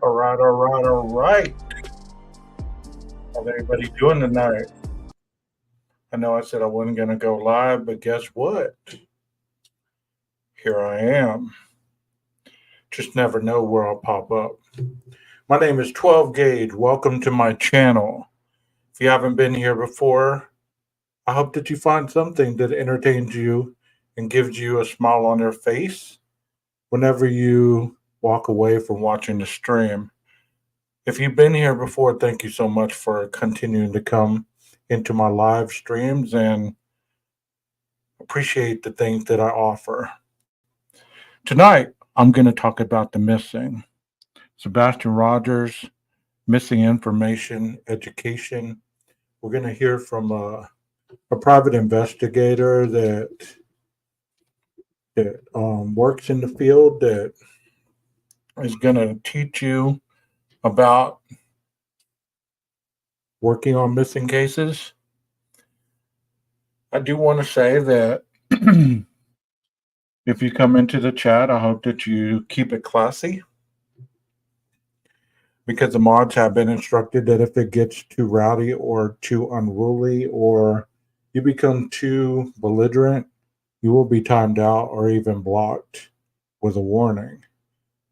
All right, all right, all right. How's everybody doing tonight? I know I said I wasn't going to go live, but guess what? Here I am. Just never know where I'll pop up. My name is 12 Gauge. Welcome to my channel. If you haven't been here before, I hope that you find something that entertains you and gives you a smile on your face whenever you walk away from watching the stream. If you've been here before, thank you so much for continuing to come into my live streams and appreciate the things that I offer. Tonight, I'm going to talk about the missing. Sebastian Rogers, missing information, education. We're going to hear from a private investigator that works in the field that is going to teach you about working on missing cases. I do want to say that if you come into the chat, I hope that you keep it classy because the mods have been instructed that if it gets too rowdy or too unruly or you become too belligerent, you will be timed out or even blocked with a warning.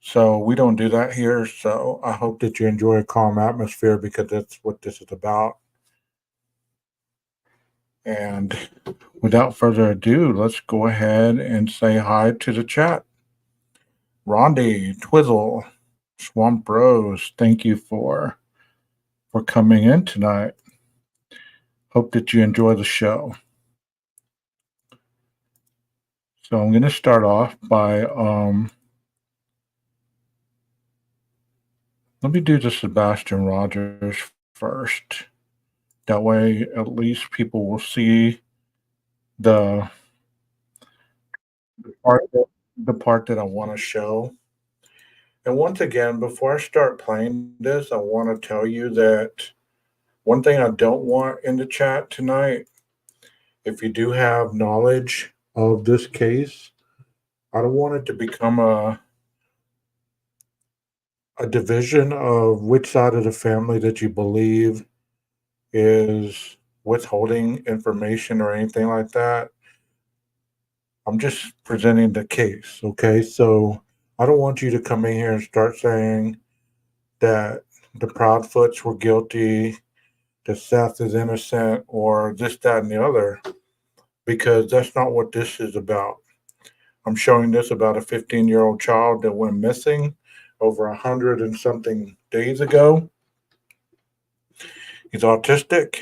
So we don't do that here. So I hope that you enjoy a calm atmosphere because that's what this is about. And without further ado, let's go ahead and say hi to the chat. Rondi, Twizzle, Swamp Rose, thank you for coming in tonight. Hope that you enjoy the show. So I'm going to start off by let me do the Sebastian Rogers first. That way, at least people will see the part that I want to show. And once again, before I start playing this, I want to tell you that one thing I don't want in the chat tonight, if you do have knowledge of this case, I don't want it to become a division of which side of the family that you believe is withholding information or anything like that. I'm just presenting the case, okay? So I don't want you to come in here and start saying that the Proudfoots were guilty, that Seth is innocent, or this, that, and the other, because that's not what this is about. I'm showing this about a 15-year-old child that went missing over 100 and something days ago. He's autistic,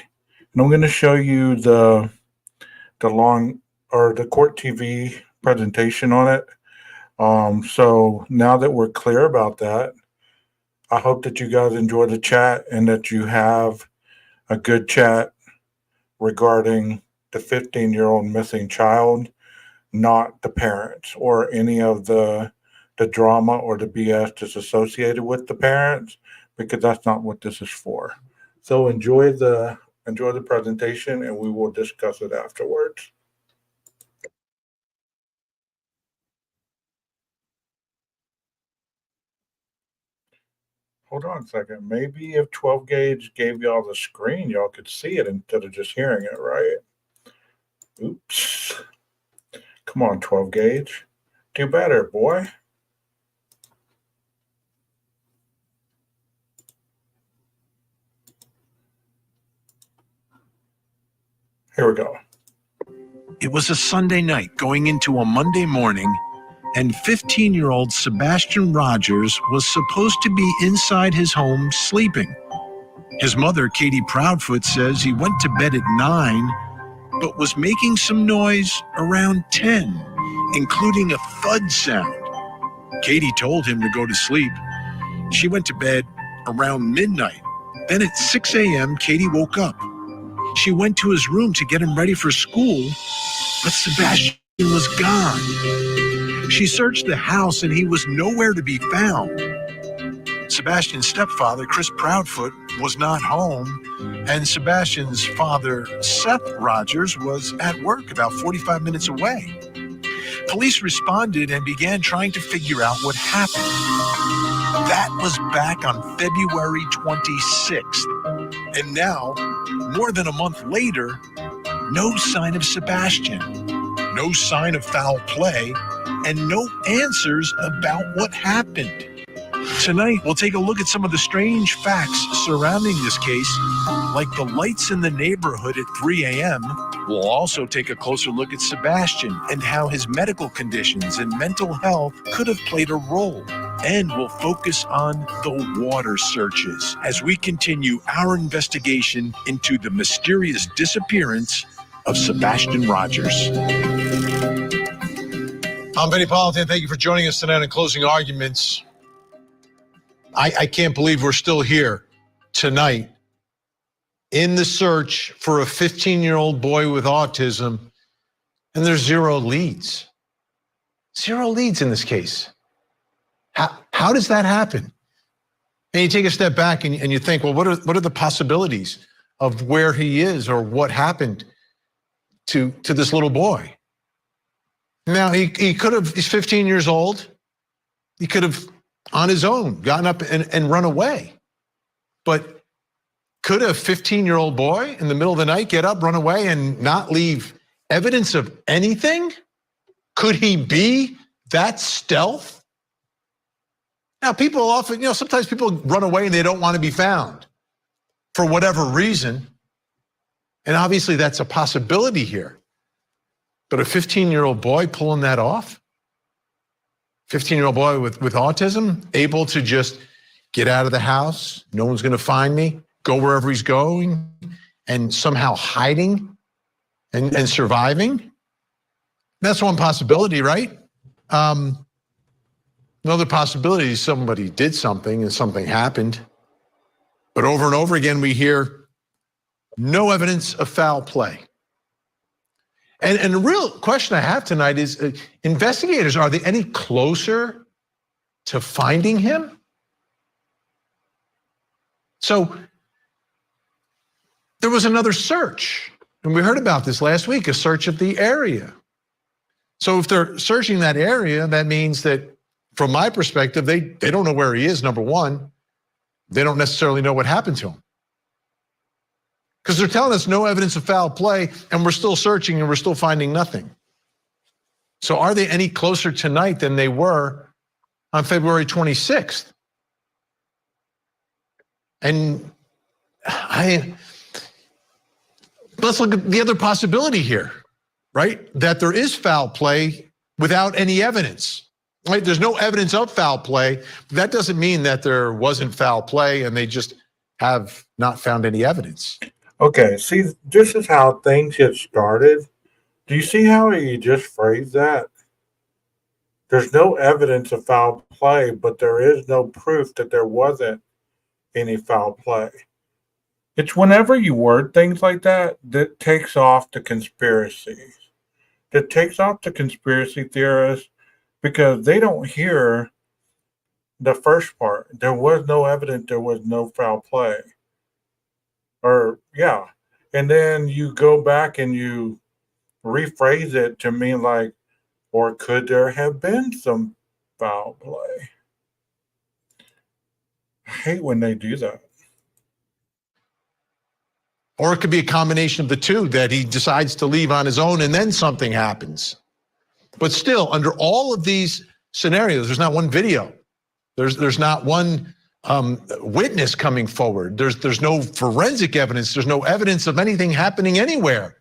and I'm going to show you the long or the court TV presentation on it. So now that we're clear about that, I hope that you guys enjoy the chat and that you have a good chat regarding the 15-year-old missing child, not the parents or any of the drama or the BS that's associated with the parents, because that's not what this is for. So enjoy the presentation, and we will discuss it afterwards. Hold on a second. Maybe if 12 gauge gave y'all the screen, y'all could see it instead of just hearing it, right? Oops. Come on, 12 gauge. Do better, boy. Here we go. It was a Sunday night going into a Monday morning, and 15-year-old Sebastian Rogers was supposed to be inside his home sleeping. His mother, Katie Proudfoot, says he went to bed at 9, but was making some noise around 10, including a thud sound. Katie told him to go to sleep. She went to bed around midnight. Then at 6 a.m., Katie woke up. She went to his room to get him ready for school, but Sebastian was gone. She searched the house and he was nowhere to be found. Sebastian's stepfather, Chris Proudfoot, was not home, and Sebastian's father, Seth Rogers, was at work about 45 minutes away. Police responded and began trying to figure out what happened. That was back on February 26th. And now, more than a month later, no sign of Sebastian, no sign of foul play, and no answers about what happened. Tonight, we'll take a look at some of the strange facts surrounding this case, like the lights in the neighborhood at 3 a.m. We'll also take a closer look at Sebastian and how his medical conditions and mental health could have played a role. And we'll focus on the water searches as we continue our investigation into the mysterious disappearance of Sebastian Rogers. I'm Benny Politan. Thank you for joining us tonight on Closing Arguments. I can't believe we're still here tonight in the search for a 15-year-old boy with autism, and there's zero leads. Zero leads in this case. How does that happen? And you take a step back and you think, well, what are the possibilities of where he is or what happened to this little boy? Now, he could have, he's 15 years old. He could have, on his own, gotten up and run away. But could a 15-year-old boy in the middle of the night get up, run away, and not leave evidence of anything? Could he be that stealth? Now, people often, sometimes people run away and they don't want to be found for whatever reason. And obviously that's a possibility here. But a 15-year-old boy pulling that off? 15-year-old boy with autism, able to just get out of the house, no one's gonna find me, go wherever he's going, and somehow hiding and surviving? That's one possibility, right? Another possibility is somebody did something and something happened. But over and over again, we hear no evidence of foul play. And the real question I have tonight is, investigators, are they any closer to finding him? So there was another search, and we heard about this last week, a search of the area. So if they're searching that area, that means that from my perspective, they don't know where he is, number one. They don't necessarily know what happened to him. Because they're telling us no evidence of foul play, and we're still searching and we're still finding nothing. So are they any closer tonight than they were on February 26th? And let's look at the other possibility here, right? That there is foul play without any evidence. Right? There's no evidence of foul play. That doesn't mean that there wasn't foul play and they just have not found any evidence. Okay, see, this is how things get started. Do you see how he just phrased that? There's no evidence of foul play, but there is no proof that there wasn't any foul play. It's whenever you word things like that that takes off the conspiracies. That takes off the conspiracy theorists because they don't hear the first part. There was no evidence, there was no foul play. Or, yeah. And then you go back and you rephrase it to mean like, or could there have been some foul play? I hate when they do that. Or it could be a combination of the two, that he decides to leave on his own and then something happens. But still, under all of these scenarios, there's not one video. There's not one witness coming forward. There's no forensic evidence. There's no evidence of anything happening anywhere.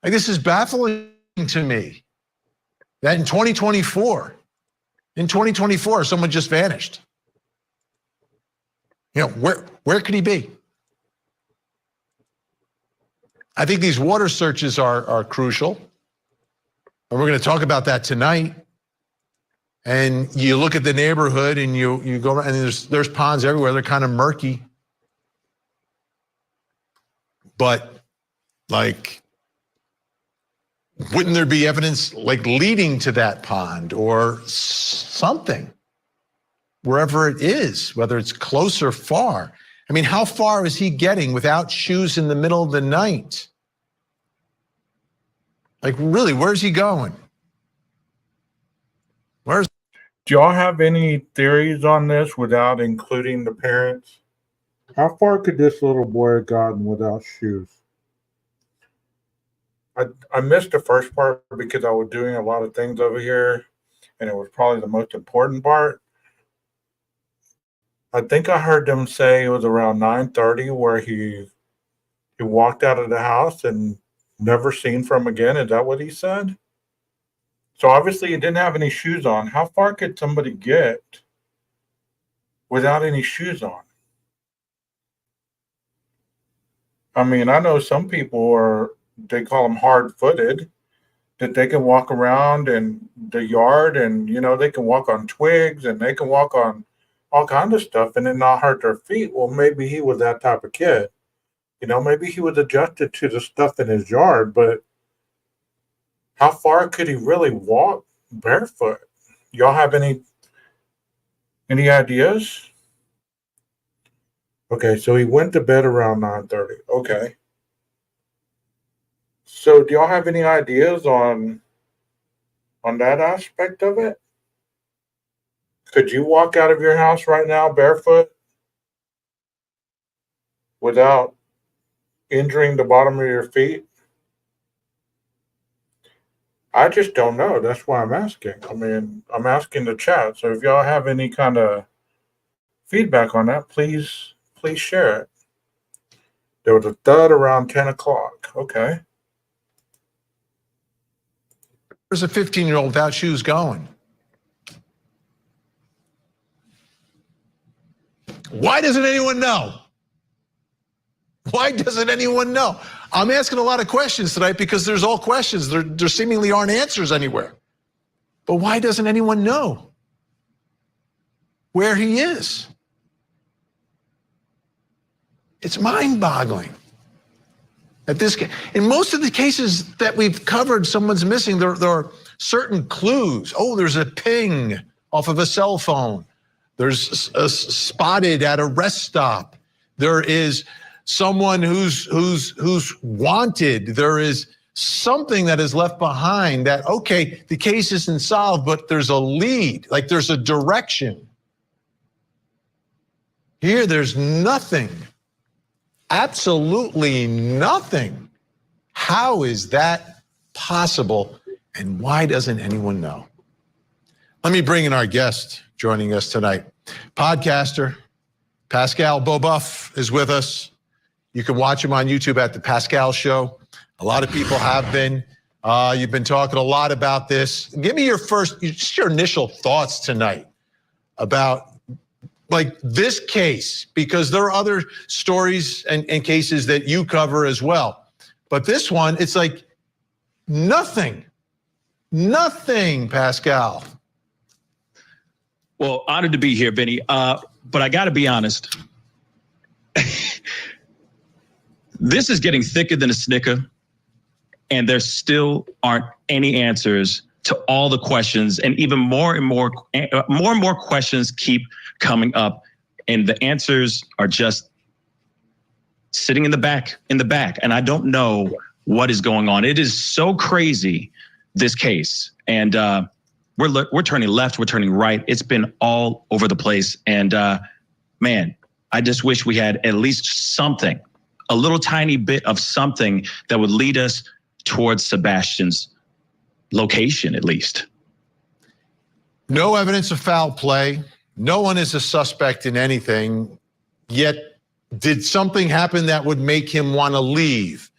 Like, this is baffling to me. That in 2024, someone just vanished. You know, where could he be? I think these water searches are crucial. And we're going to talk about that tonight. And you look at the neighborhood and you go around, and there's ponds everywhere. They're kind of murky. But like, wouldn't there be evidence like leading to that pond or something? Wherever it is, whether it's close or far. I mean, how far is he getting without shoes in the middle of the night? Like, really, where's he going? Do y'all have any theories on this without including the parents? How far could this little boy have gotten without shoes? I missed the first part because I was doing a lot of things over here, and it was probably the most important part. I think I heard them say it was around 9:30 where he walked out of the house and never seen from again. Is that what he said? So obviously he didn't have any shoes on. How far could somebody get without any shoes on? I mean, I know some people they call them hard-footed, that they can walk around in the yard and, they can walk on twigs and they can walk on all kinds of stuff and then not hurt their feet. Well, maybe he was that type of kid. Maybe he was adjusted to the stuff in his yard, but how far could he really walk barefoot? Y'all have any ideas? Okay, so he went to bed around 9:30. Okay. So do y'all have any ideas on that aspect of it? Could you walk out of your house right now barefoot without injuring the bottom of your feet? I just don't know. That's why I'm asking. I mean, I'm asking the chat. So if y'all have any kind of feedback on that, please share it. There was a thud around 10 o'clock. Okay. Where's a 15-year-old without shoes going? Why doesn't anyone know? Why doesn't anyone know? I'm asking a lot of questions tonight because there's all questions. There seemingly aren't answers anywhere. But why doesn't anyone know where he is? It's mind-boggling. In most of the cases that we've covered, someone's missing. There are certain clues. Oh, there's a ping off of a cell phone. There's a spotted at a rest stop. There is someone who's wanted. There is something that is left behind that, okay, the case isn't solved, but there's a lead, like there's a direction. Here, there's nothing, absolutely nothing. How is that possible? And why doesn't anyone know? Let me bring in our guest joining us tonight. Podcaster Pascal Boboff is with us. You can watch him on YouTube at The Pascal Show. A lot of people have been. You've been talking a lot about this. Give me just your initial thoughts tonight about like this case, because there are other stories and cases that you cover as well. But this one, it's like nothing, Pascal. Well, honored to be here, Benny. But I got to be honest. This is getting thicker than a Snicker, and there still aren't any answers to all the questions, and even more and more questions keep coming up, and the answers are just sitting in the back. And I don't know what is going on. It is so crazy, this case, and we're turning left, we're turning right. It's been all over the place, and man, I just wish we had at least something, a little tiny bit of something that would lead us towards Sebastian's location, at least. No evidence of foul play. No one is a suspect in anything. Yet, did something happen that would make him want to leave?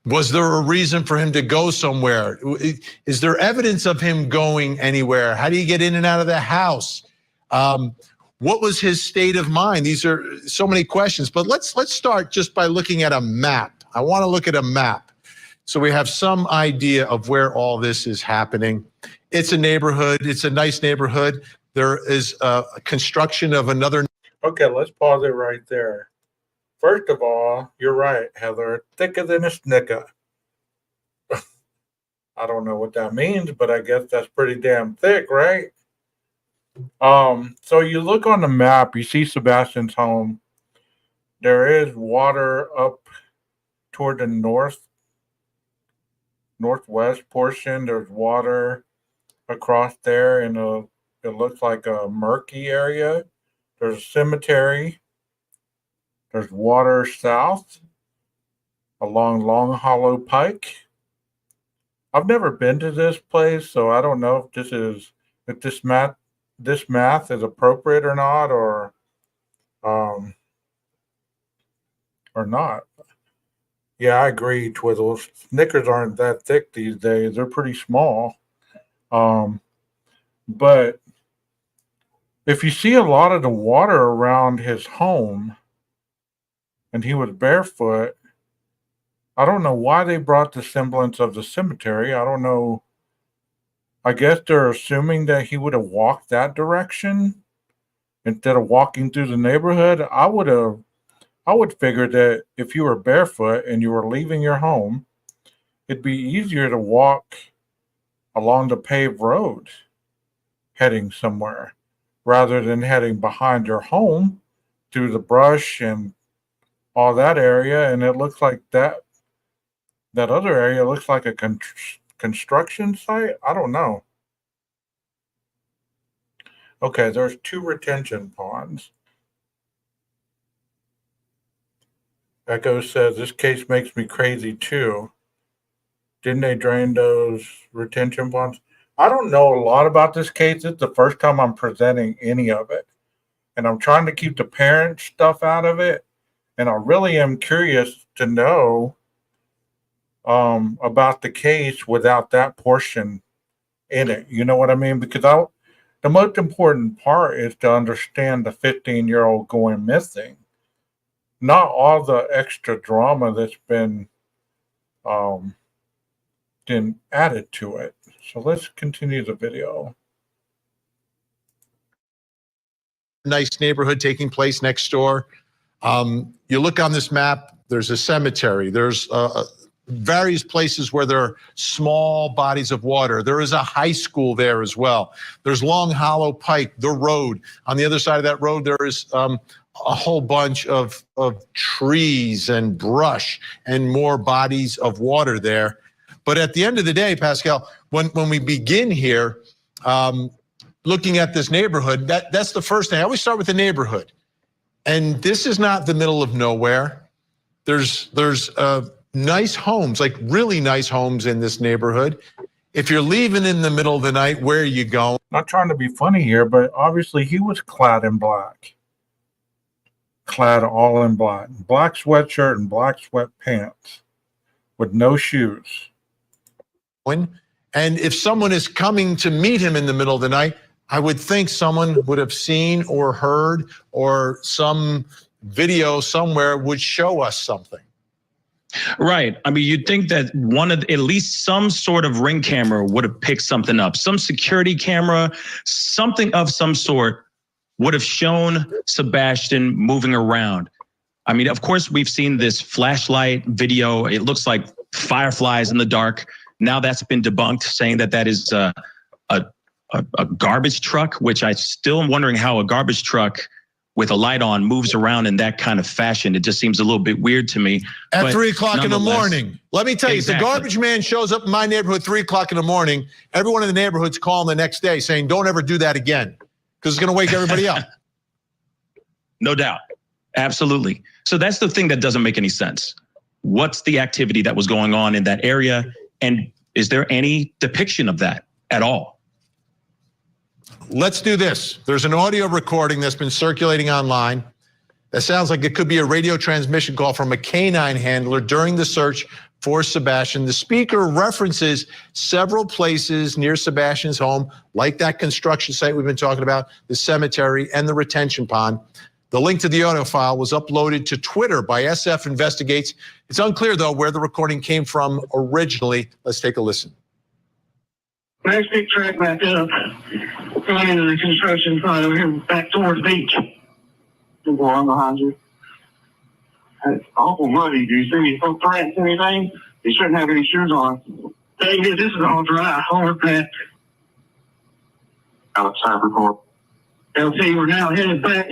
Was there a reason for him to go somewhere? Is there evidence of him going anywhere? How do you get in and out of the house? What was his state of mind? These are so many questions, but let's start just by looking at a map. I want to look at a map so we have some idea of where all this is happening. It's a neighborhood. It's a nice neighborhood. There is a construction of another. Okay, let's pause it right there. First of all, you're right, Heather. Thicker than a Snicker. I don't know what that means, but I guess that's pretty damn thick, right? So you look on the map, you see Sebastian's home. There is water up toward the northwest portion. There's water across there in it looks like a murky area. There's a cemetery. There's water south along Long Hollow Pike. I've never been to this place, so I don't know if this math is appropriate or not, or not. Yeah, I agree, Twizzles. Snickers aren't that thick these days. They're pretty small. But if you see a lot of the water around his home and he was barefoot, I don't know why they brought the semblance of the cemetery. I don't know. I guess they're assuming that he would have walked that direction instead of walking through the neighborhood. I would figure that if you were barefoot and you were leaving your home, it'd be easier to walk along the paved road heading somewhere rather than heading behind your home through the brush and all that area. And it looks like that other area looks like a construction site. I don't know. Okay, there's 2 retention ponds. Echo says, this case makes me crazy too. Didn't they drain those retention ponds? I don't know a lot about this case. It's the first time I'm presenting any of it. And I'm trying to keep the parent stuff out of it. And I really am curious to know about the case without that portion in it. You know what I mean? Because the most important part is to understand the 15-year-old going missing. Not all the extra drama that's been added to it. So let's continue the video. Nice neighborhood taking place next door. You look on this map, there's a cemetery. There's various places where there are small bodies of water. There is a high school there as well. There's Long Hollow Pike, the road. On the other side of that road, there is a whole bunch of trees and brush and more bodies of water there. But at the end of the day, Pascal, when we begin here, looking at this neighborhood, that's the first thing. I always start with the neighborhood. And this is not the middle of nowhere. There's nice homes, like really nice homes in this neighborhood. If you're leaving in the middle of the night, where are you going? Not trying to be funny here, but obviously he was clad in black. Clad all in black. Black sweatshirt and black sweatpants with no shoes. And if someone is coming to meet him in the middle of the night, I would think someone would have seen or heard, or some video somewhere would show us something. Right. I mean, you'd think that at least some sort of Ring camera would have picked something up. Some security camera, something of some sort would have shown Sebastian moving around. I mean, of course, we've seen this flashlight video. It looks like fireflies in the dark. Now that's been debunked, saying that is a garbage truck, which I still am wondering how a garbage truck with a light on moves around in that kind of fashion. It just seems a little bit weird to me. At 3 o'clock in the morning. Let me tell you, Exactly. If the garbage man shows up in my neighborhood 3 o'clock in the morning, everyone in the neighborhood's calling the next day saying, don't ever do that again, because it's going to wake everybody up. No doubt. Absolutely. So that's the thing that doesn't make any sense. What's the activity that was going on in that area? And is there any depiction of that at all? Let's do this. There's an audio recording that's been circulating online that sounds like it could be a radio transmission call from a canine handler during the search for Sebastian. The speaker references several places near Sebastian's home, like that construction site we've been talking about, the cemetery, and the retention pond. The link to the audio file was uploaded to Twitter by SF Investigates. It's unclear, though, where the recording came from originally. Let's take a listen. Next big track back up, going into the construction site over here, back towards the beach. Go on behind you. It's awful muddy. Do you see any footprints, anything? You shouldn't have any shoes on. Thing is, this is all dry, hard packed. Outside report. LT, we're now headed back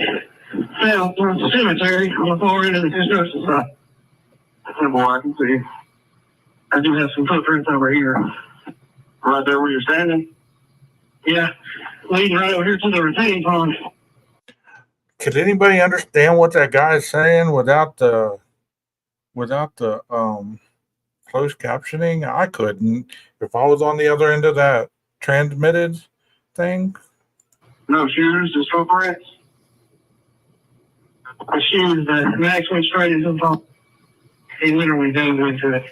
south towards the cemetery on the far end of the construction site. Oh boy, I can see. I do have some footprints over here. Right there where you're standing? Yeah, leading right over here to the retaining pond. Could anybody understand what that guy is saying without the closed captioning? I couldn't. If I was on the other end of that transmitted thing. No shoes, just footprints. The shoes that Max went straight into the pond. He literally dove into it.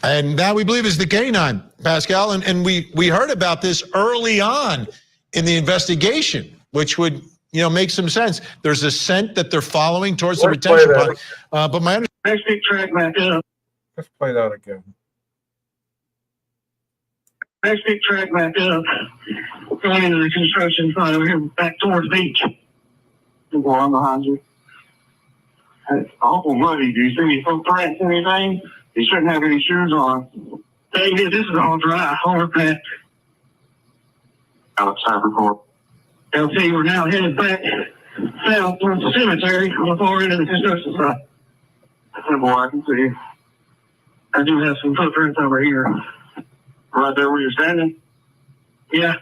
And that, we believe, is the canine, Pascal. And we heard about this early on in the investigation, which would, make some sense. There's a scent that they're following towards the retention pond. But my understanding. Next big track back up. Let's play that again. Next big track back up. Going into the construction site over here, back towards the beach. Go on behind you. It's awful muddy. Do you see any footprints, anything? You shouldn't have any shoes on. Thing is, this is all dry, hard packed. Outside report. LT, we're now headed back south towards the cemetery on the far end of the construction site. Oh boy, I can see. I do have some footprints over here. Right there where you're standing? Yeah,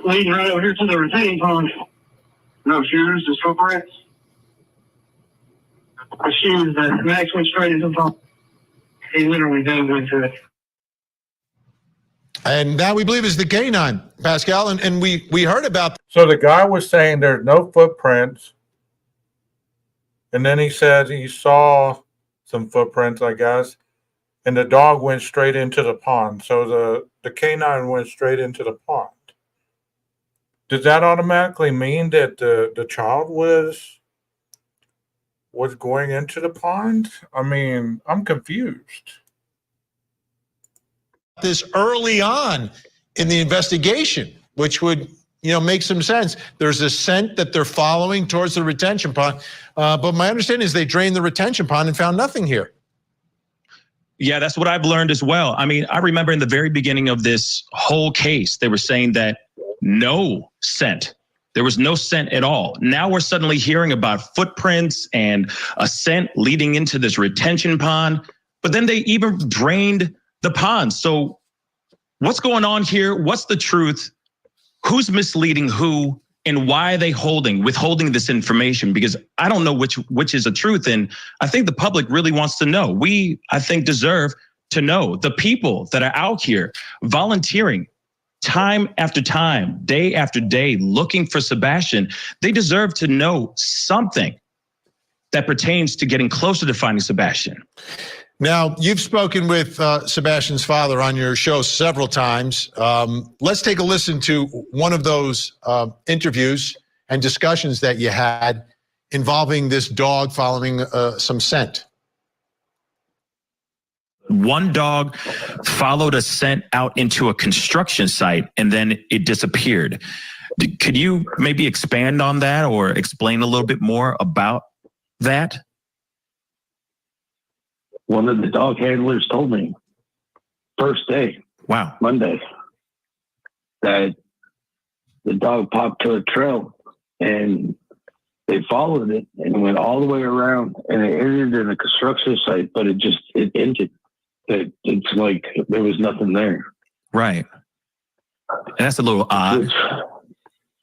leading right over here to the retaining pond. No shoes, just footprints. The shoes that Max went straight into the pond. He literally dove into it. And that, we believe, is the canine, Pascal. And we heard about. So the guy was saying there's no footprints. And then he said he saw some footprints, I guess. And the dog went straight into the pond. So the canine went straight into the pond. Does that automatically mean that the child was going into the pond? I mean, I'm confused. This early on in the investigation, which would, make some sense. There's a scent that they're following towards the retention pond. But my understanding is they drained the retention pond and found nothing here. Yeah, that's what I've learned as well. I mean, I remember in the very beginning of this whole case, they were saying that no scent. There was no scent at all. Now we're suddenly hearing about footprints and a scent leading into this retention pond. but then they even drained the pond. So what's going on here? What's the truth? Who's misleading who? And why are they withholding this information? Because I don't know which is the truth. And I think the public really wants to know. We, I think, deserve to know. The people that are out here volunteering time after time, day after day, looking for Sebastian, they deserve to know something that pertains to getting closer to finding Sebastian. Now, you've spoken with Sebastian's father on your show several times. Let's take a listen to one of those interviews and discussions that you had involving this dog following some scent. One dog followed a scent out into a construction site and then it disappeared. Could you maybe expand on that or explain a little bit more about that? One of the dog handlers told me first day, Wow, Monday, that the dog popped to a trail and they followed it and went all the way around and it ended in a construction site, but it ended. It's like there was nothing there. right. And that's a little odd, Which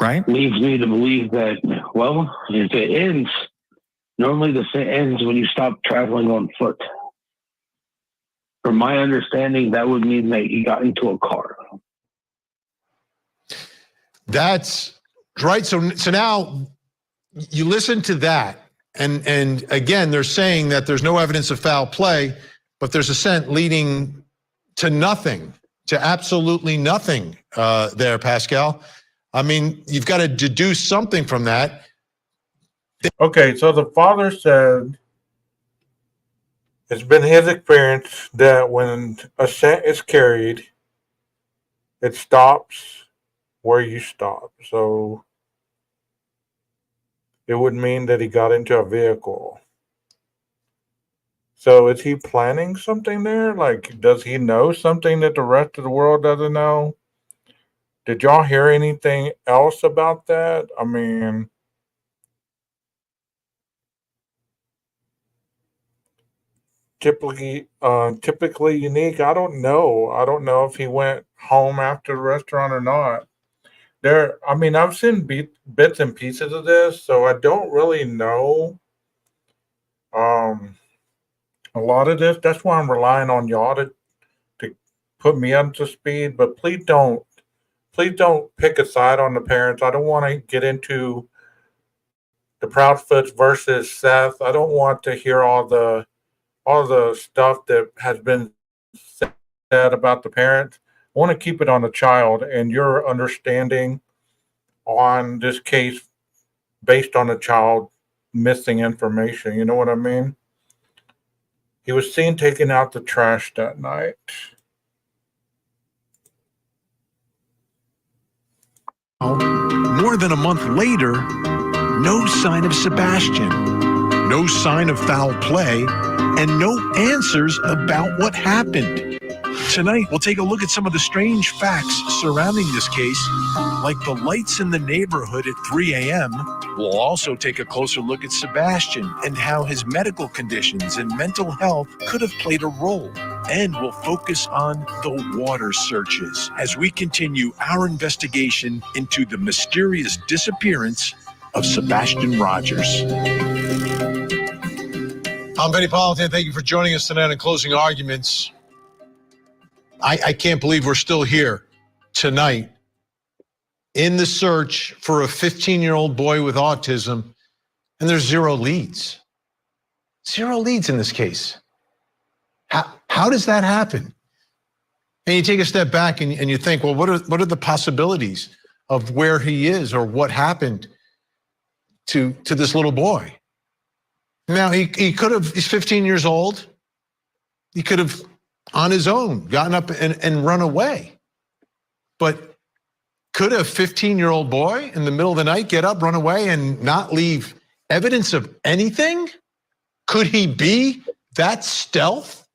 right? leads me to believe that, well, if it ends, normally the scent ends when you stop traveling on foot. From my understanding, that would mean that he got into a car. That's right. So now you listen to that, and again, they're saying that there's no evidence of foul play, but there's a scent leading to nothing, to absolutely nothing there, Pascal. I mean, you've got to deduce something from that. Okay, so the father said it's been his experience that when a scent is carried, it stops where you stop. So it would mean that he got into a vehicle. So is he planning something there? Like, does he know something that the rest of the world doesn't know? Did y'all hear anything else about that? I mean, typically unique. I don't know. I don't know if he went home after the restaurant or not. I mean, I've seen bits and pieces of this, so I don't really know. A lot of this. That's why I'm relying on y'all to put me up to speed. But please don't pick a side on the parents. I don't want to get into the Proudfoots versus Seth. I don't want to hear all the stuff that has been said about the parents. I want to keep it on the child and your understanding on this case based on the child missing information. You know what I mean? He was seen taking out the trash that night. More than a month later, no sign of Sebastian, no sign of foul play, and no answers about what happened. Tonight, we'll take a look at some of the strange facts surrounding this case, like the lights in the neighborhood at 3 a.m. We'll also take a closer look at Sebastian and how his medical conditions and mental health could have played a role. And we'll focus on the water searches as we continue our investigation into the mysterious disappearance of Sebastian Rogers. I'm Benny Politan. Thank you for joining us tonight on Closing Arguments. I can't believe we're still here tonight in the search for a 15-year-old boy with autism, and there's zero leads. Zero leads in this case. How does that happen? And you take a step back and you think, well, what are the possibilities of where he is or what happened to this little boy? Now, he could have, he's 15 years old. He could have, on his own, gotten up and run away. But could a 15-year-old boy in the middle of the night get up, run away, and not leave evidence of anything? Could he be that stealth?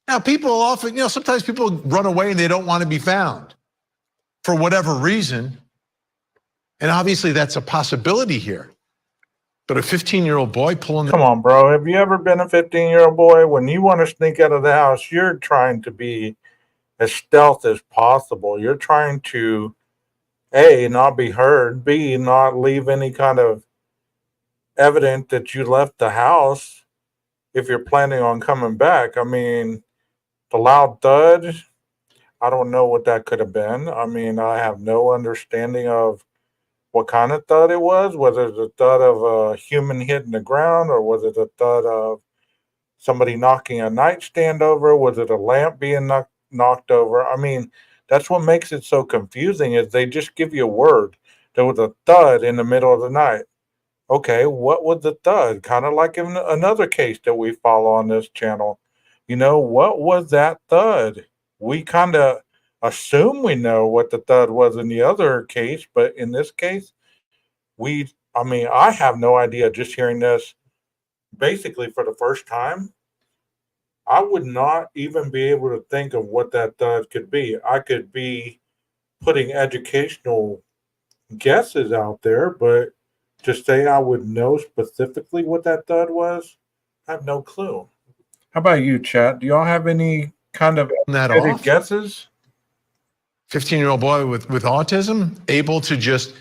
Now, people often, sometimes people run away and they don't want to be found for whatever reason. And obviously that's a possibility here. But a 15-year-old boy pulling. Come on, bro. Have you ever been a 15-year-old boy? When you want to sneak out of the house, you're trying to be as stealth as possible. You're trying to, A, not be heard, B, not leave any kind of evidence that you left the house if you're planning on coming back. I mean, the loud thud, I don't know what that could have been. I mean, I have no understanding of what kind of thud it was, whether it's the thud of a human hitting the ground or was it the thud of somebody knocking a nightstand over, was it a lamp being knocked over? I mean, that's what makes it so confusing is they just give you a word. There was a thud in the middle of the night. Okay, what was the thud? Kind of like in another case that we follow on this channel. What was that thud? We kind of assume we know what the thud was in the other case, but in this case, I have no idea just hearing this basically for the first time. I would not even be able to think of what that thud could be. I could be putting educational guesses out there, but to say I would know specifically what that thud was, I have no clue. How about you, chat? Do y'all have any kind of guesses? 15-year-old boy with autism, able to just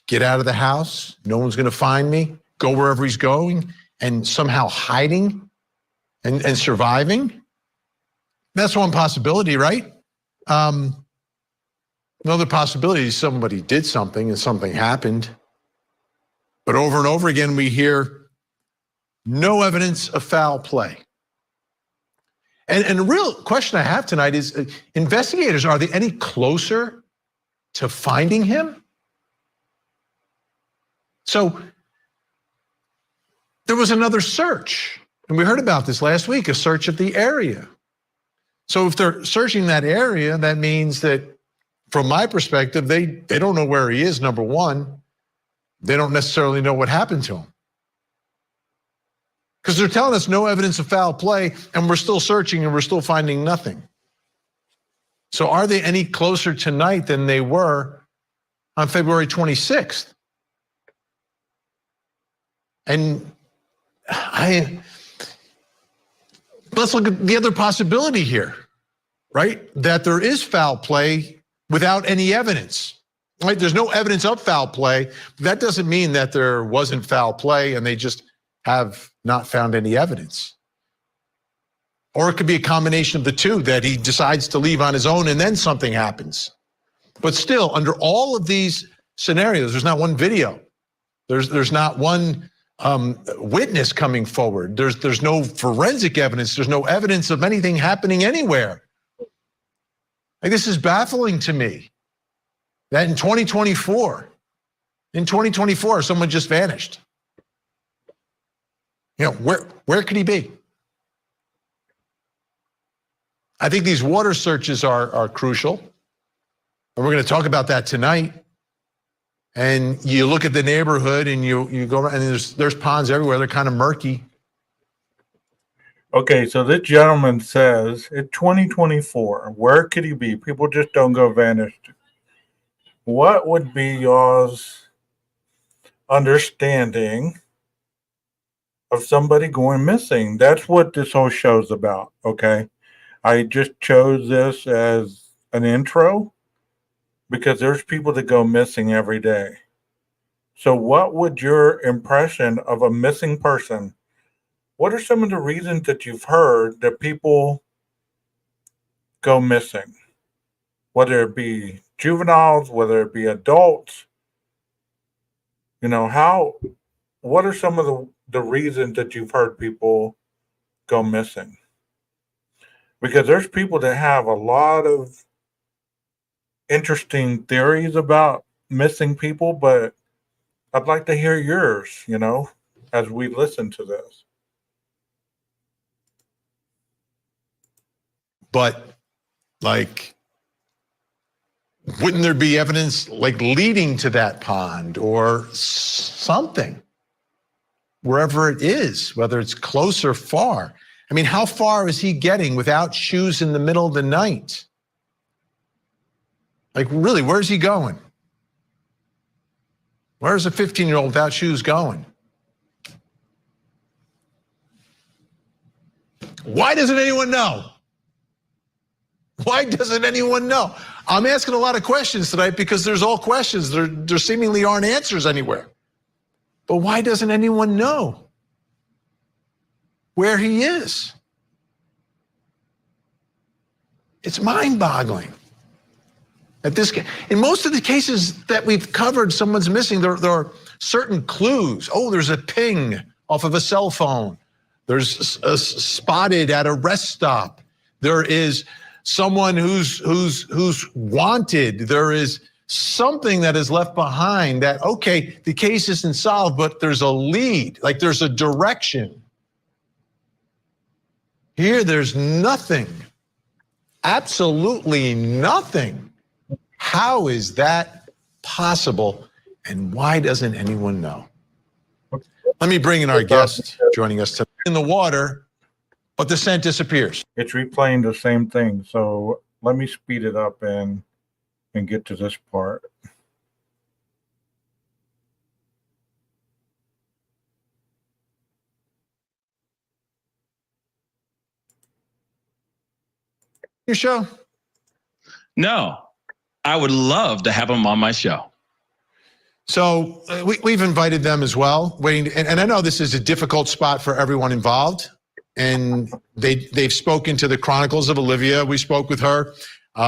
get out of the house. No one's going to find me. Go wherever he's going and somehow hiding and surviving. That's one possibility, right? Another possibility is somebody did something and something happened. But over and over again, we hear no evidence of foul play. And the real question I have tonight is, investigators, are they any closer to finding him? So there was another search, and we heard about this last week, a search of the area. So if they're searching that area, that means that from my perspective, they don't know where he is, number one. They don't necessarily know what happened to him. Because they're telling us no evidence of foul play, and we're still searching and we're still finding nothing. So are they any closer tonight than they were on February 26th? And let's look at the other possibility here, right? That there is foul play without any evidence, right? There's no evidence of foul play. That doesn't mean that there wasn't foul play and they just have not found any evidence. Or it could be a combination of the two, that he decides to leave on his own and then something happens. But still, under all of these scenarios, there's not one video. There's not one witness coming forward. There's no forensic evidence. There's no evidence of anything happening anywhere. Like, this is baffling to me that in 2024, someone just vanished. Where could he be? I think these water searches are crucial. And we're going to talk about that tonight. And you look at the neighborhood and you go around, and there's ponds everywhere. They're kind of murky. Okay, so this gentleman says in 2024, where could he be? People just don't go vanished. What would be y'all's understanding of somebody going missing? That's what this whole show's about, okay? I just chose this as an intro because there's people that go missing every day. So what would your impression of a missing person? What are some of the reasons that you've heard that people go missing? Whether it be juveniles, whether it be adults, what are some of the reasons that you've heard people go missing? Because there's people that have a lot of interesting theories about missing people, but I'd like to hear yours, as we listen to this. But wouldn't there be evidence leading to that pond or something? Wherever it is, whether it's close or far. I mean, how far is he getting without shoes in the middle of the night? Really, where's he going? Where's a 15-year-old without shoes going? Why doesn't anyone know? Why doesn't anyone know? I'm asking a lot of questions tonight because there's all questions. There seemingly aren't answers anywhere. But why doesn't anyone know where he is? It's mind-boggling. In most of the cases that we've covered, someone's missing. There are certain clues. Oh, there's a ping off of a cell phone. There's a spotted at a rest stop. There is someone who's wanted. There is something that is left behind that, okay, the case isn't solved, but there's a lead, like there's a direction. Here, there's nothing, absolutely nothing. How is that possible? And why doesn't anyone know? Let me bring in our guest joining us today. In the water, but the scent disappears. It's replaying the same thing. So let me speed it up and get to this part. Your show? No, I would love to have him on my show. So we've invited them as well. Waiting, and I know this is a difficult spot for everyone involved. And they've spoken to the Chronicles of Olivia. We spoke with her.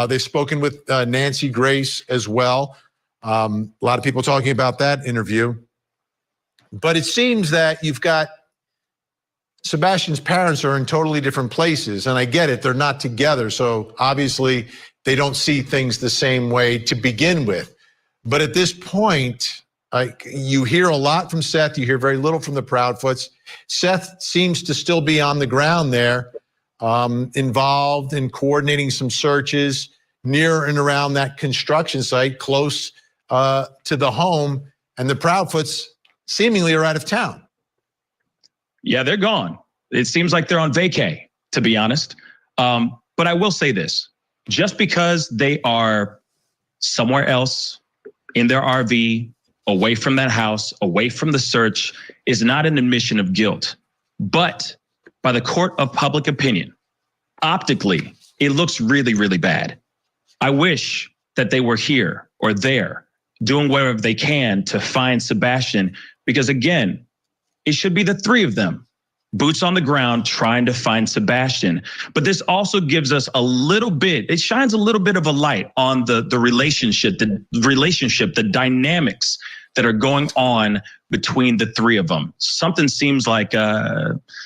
They've spoken with Nancy Grace as well. A lot of people talking about that interview. But it seems that you've got Sebastian's parents are in totally different places. And I get it, they're not together. So obviously they don't see things the same way to begin with. But at this point, you hear a lot from Seth. You hear very little from the Proudfoots. Seth seems to still be on the ground there, involved in coordinating some searches near and around that construction site close to the home. And the Proudfoots seemingly are out of town. Yeah, they're gone. It seems like they're on vacay, to be honest. But I will say this, just because they are somewhere else in their RV, away from that house, away from the search, is not an admission of guilt. But by the court of public opinion, optically, it looks really, really bad. I wish that they were here or there, doing whatever they can to find Sebastian, because again, it should be the three of them, boots on the ground, trying to find Sebastian. But this also gives us a little bit, it shines a little bit of a light on the relationship, the dynamics that are going on between the three of them. Something seems like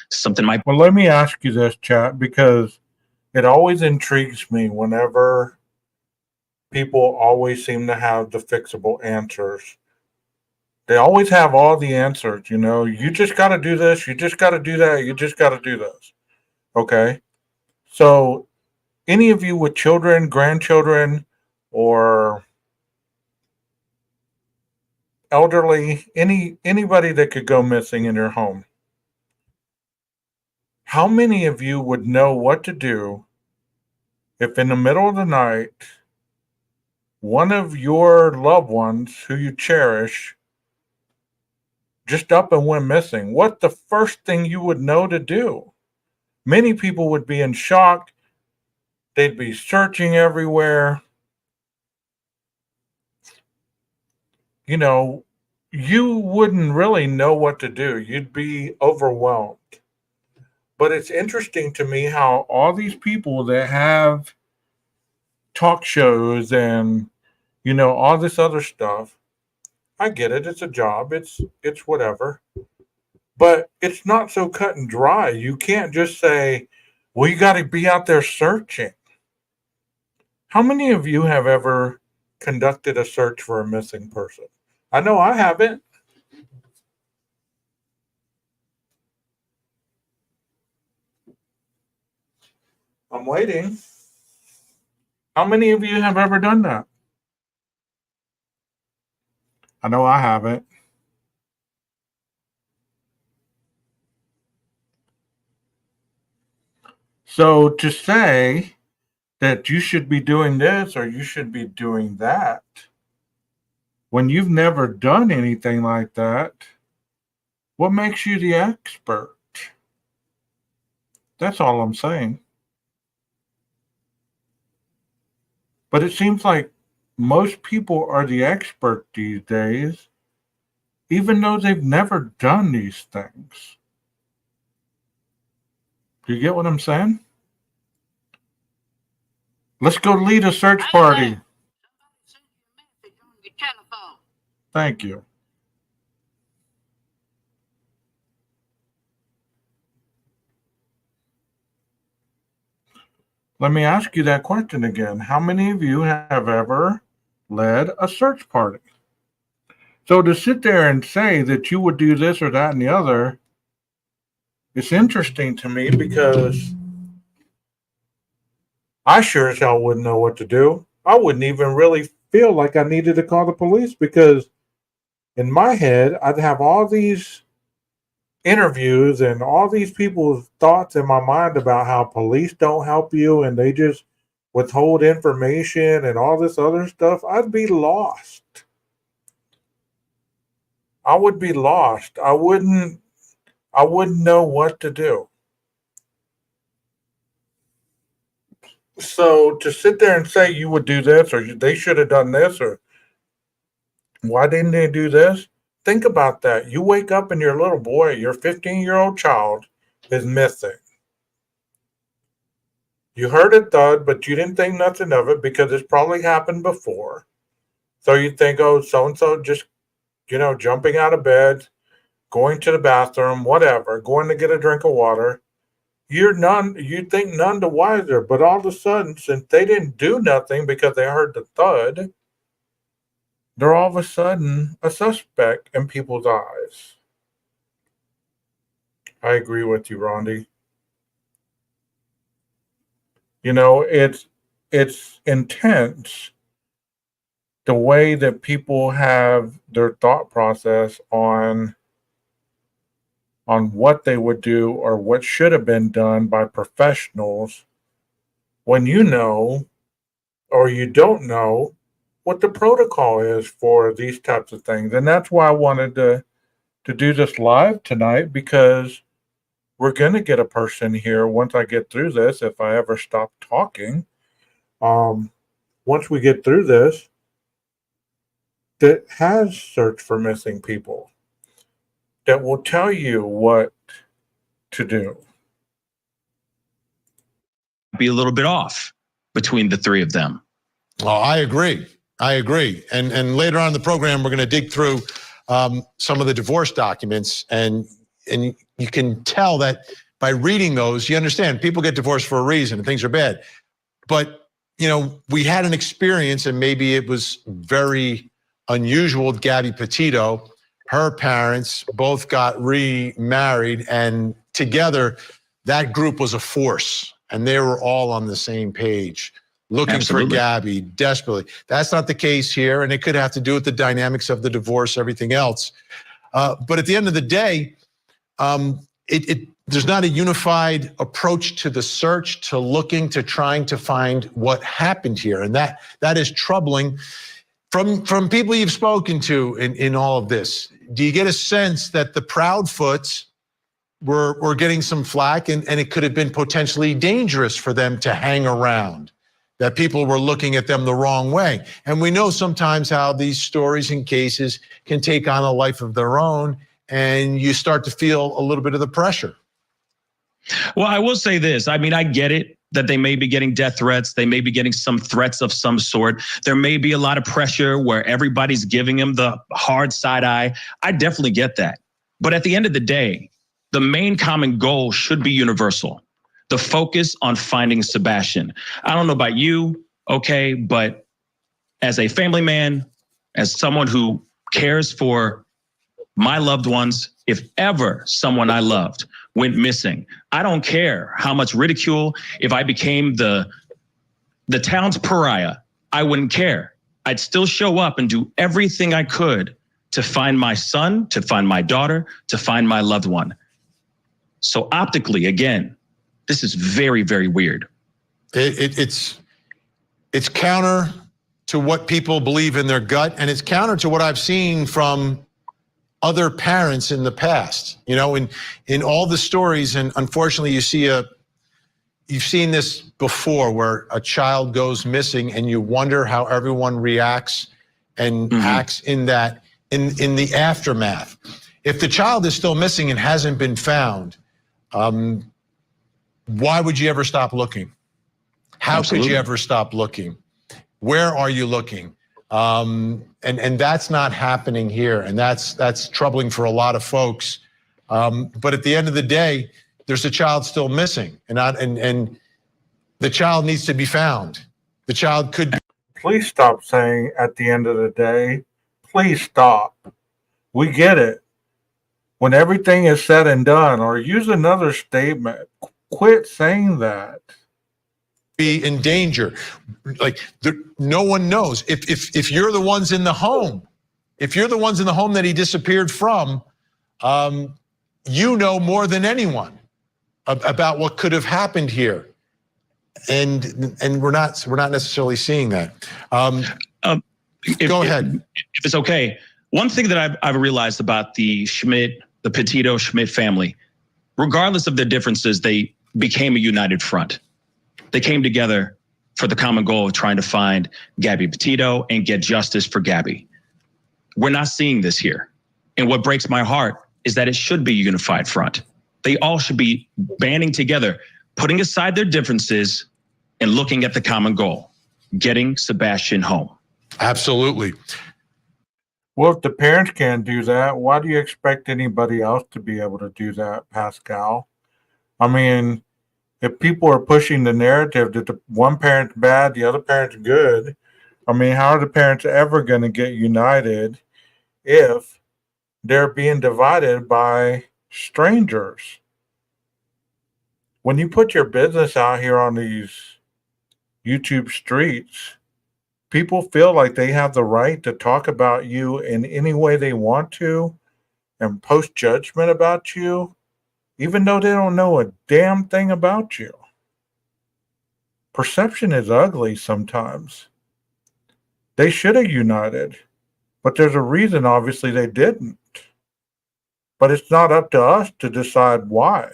something might. Well, let me ask you this, chat, because it always intrigues me whenever people always seem to have the fixable answers. They always have all the answers, you know. You just got to do this. You just got to do that. You just got to do this. Okay. So any of you with children, grandchildren, or elderly, anybody that could go missing in your home, how many of you would know what to do if in the middle of the night, one of your loved ones who you cherish just up and went missing? What the first thing you would know to do? Many people would be in shock. They'd be searching everywhere. You know, you wouldn't really know what to do. You'd be overwhelmed. But it's interesting to me how all these people that have talk shows and, you know, all this other stuff, I get it. It's a job. It's whatever. But it's not so cut and dry. You can't just say, well, you got to be out there searching. How many of you have ever conducted a search for a missing person? I know I haven't. I'm waiting. How many of you have ever done that? I know I haven't. So to say that you should be doing this or you should be doing that, when you've never done anything like that, what makes you the expert? That's all I'm saying. But it seems like most people are the expert these days, even though they've never done these things. Do you get what I'm saying? Let's go lead a search party. Thank you. Let me ask you that question again. How many of you have ever led a search party? So to sit there and say that you would do this or that and the other, it's interesting to me because I sure as hell wouldn't know what to do. I wouldn't even really feel like I needed to call the police because in my head, I'd have all these interviews and all these people's thoughts in my mind about how police don't help you and they just withhold information and all this other stuff. I'd be lost. I would be lost. I wouldn't know what to do. So to sit there and say you would do this or they should have done this or why didn't they do this? Think about that. You wake up and your little boy, your 15-year-old child is missing. You heard a thud, but you didn't think nothing of it because it's probably happened before. So you think, oh, so-and-so just, jumping out of bed, going to the bathroom, whatever, going to get a drink of water. You think none the wiser, but all of a sudden, since they didn't do nothing because they heard the thud, they're all of a sudden a suspect in people's eyes. I agree with you, Rondi. It's intense the way that people have their thought process on what they would do or what should have been done by professionals when you know or you don't know what the protocol is for these types of things. And that's why I wanted to do this live tonight because we're going to get a person here once I get through this, if I ever stop talking. Once we get through this, that has searched for missing people, that will tell you what to do. Be a little bit off between the three of them. Oh, I agree. And later on in the program, we're going to dig through some of the divorce documents, and you can tell that by reading those, you understand people get divorced for a reason and things are bad. But, we had an experience, and maybe it was very unusual with Gabby Petito. Her parents both got remarried, and together that group was a force, and they were all on the same page, looking Absolutely. for Gabby desperately. That's not the case here, and it could have to do with the dynamics of the divorce, everything else. But at the end of the day, there's not a unified approach to the search, to looking, to trying to find what happened here, and that is troubling. From people you've spoken to in all of this, do you get a sense that the Proudfoots were getting some flack and it could have been potentially dangerous for them to hang around, that people were looking at them the wrong way? And we know sometimes how these stories and cases can take on a life of their own, and you start to feel a little bit of the pressure. Well, I will say this. I mean, I get it that they may be getting death threats. They may be getting some threats of some sort. There may be a lot of pressure where everybody's giving them the hard side eye. I definitely get that. But at the end of the day, the main common goal should be universal. The focus on finding Sebastian. I don't know about you, okay, but as a family man, as someone who cares for my loved ones, if ever someone I loved went missing, I don't care how much ridicule. If I became the town's pariah, I wouldn't care. I'd still show up and do everything I could to find my son, to find my daughter, to find my loved one. So optically, again, this is very, very weird. It's counter to what people believe in their gut, and it's counter to what I've seen from other parents in the past. In all the stories, and unfortunately you see a you've seen this before where a child goes missing and you wonder how everyone reacts and acts in that, in the aftermath. If the child is still missing and hasn't been found, why would you ever stop looking? How could you ever stop looking? Where are you looking? And that's not happening here, and that's troubling for a lot of folks. But at the end of the day, there's a child still missing, and the child needs to be found. The child could. Please stop saying at the end of the day. Please stop. We get it. When everything is said and done, or use another statement. Quit saying that. Be in danger. Like no one knows. If you're the ones in the home, if you're the ones in the home that he disappeared from, you know more than anyone about what could have happened here, and we're not necessarily seeing that. Go ahead. If it's okay, one thing that I've realized about the Petito Schmidt family, regardless of their differences, they became a united front. They came together for the common goal of trying to find Gabby Petito and get justice for Gabby. We're not seeing this here. And what breaks my heart is that it should be a unified front. They all should be banding together, putting aside their differences and looking at the common goal, getting Sebastian home. Absolutely. Well, if the parents can't do that, why do you expect anybody else to be able to do that, Pascal? I mean, if people are pushing the narrative that the one parent's bad, the other parent's good, I mean, how are the parents ever going to get united if they're being divided by strangers? When you put your business out here on these YouTube streets, people feel like they have the right to talk about you in any way they want to and post judgment about you, even though they don't know a damn thing about you. Perception is ugly sometimes. They should have united, but there's a reason, obviously, they didn't. But it's not up to us to decide why.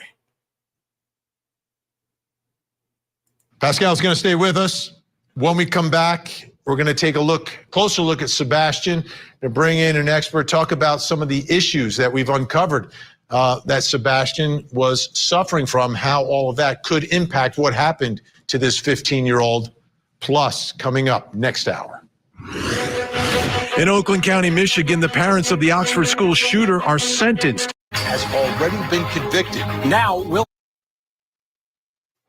Pascal's going to stay with us. When we come back, we're going to take a closer look at Sebastian and bring in an expert, talk about some of the issues that we've uncovered that Sebastian was suffering from, how all of that could impact what happened to this 15-year-old, plus coming up next hour. In Oakland County, Michigan, the parents of the Oxford school shooter are sentenced. Has already been convicted. Now will.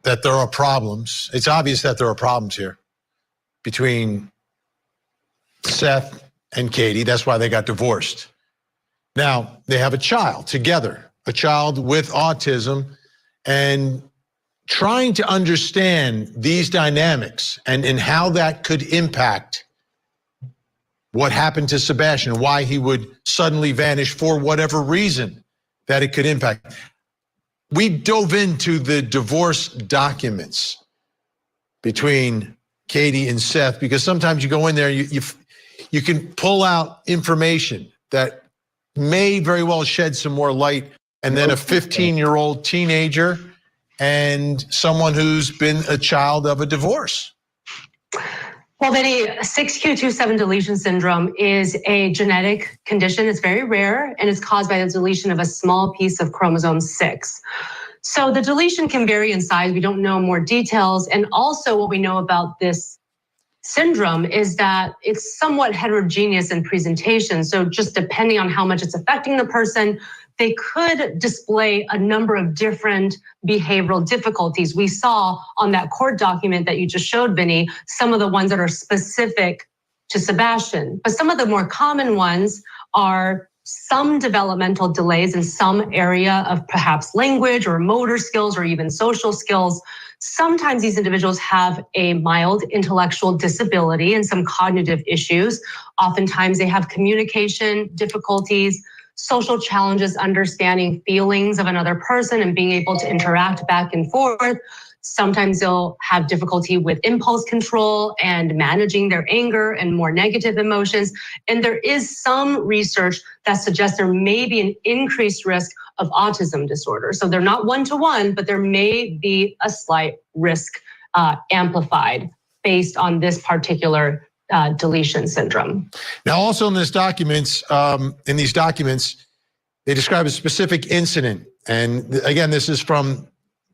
That there are problems. It's obvious that there are problems here between Seth and Katie. That's why they got divorced. Now, they have a child together, a child with autism, and trying to understand these dynamics and how that could impact what happened to Sebastian, why he would suddenly vanish for whatever reason that it could impact. We dove into the divorce documents between Katie and Seth, because sometimes you go in there, you can pull out information that may very well shed some more light, and then a 15-year-old teenager and someone who's been a child of a divorce. Well, Vinny, 6q27 deletion syndrome is a genetic condition. It's very rare, and it's caused by the deletion of a small piece of chromosome 6. So the deletion can vary in size. We don't know more details. And also what we know about this syndrome is that it's somewhat heterogeneous in presentation. So just depending on how much it's affecting the person, they could display a number of different behavioral difficulties. We saw on that court document that you just showed, Vinny, some of the ones that are specific to Sebastian. But some of the more common ones are some developmental delays in some area of perhaps language or motor skills or even social skills. Sometimes these individuals have a mild intellectual disability and some cognitive issues. Oftentimes they have communication difficulties, social challenges, understanding feelings of another person and being able to interact back and forth. Sometimes they'll have difficulty with impulse control and managing their anger and more negative emotions. And there is some research that suggests there may be an increased risk of autism disorder. So they're not one-to-one, but there may be a slight risk amplified based on this particular deletion syndrome. Now, also in these documents, they describe a specific incident. And again, this is from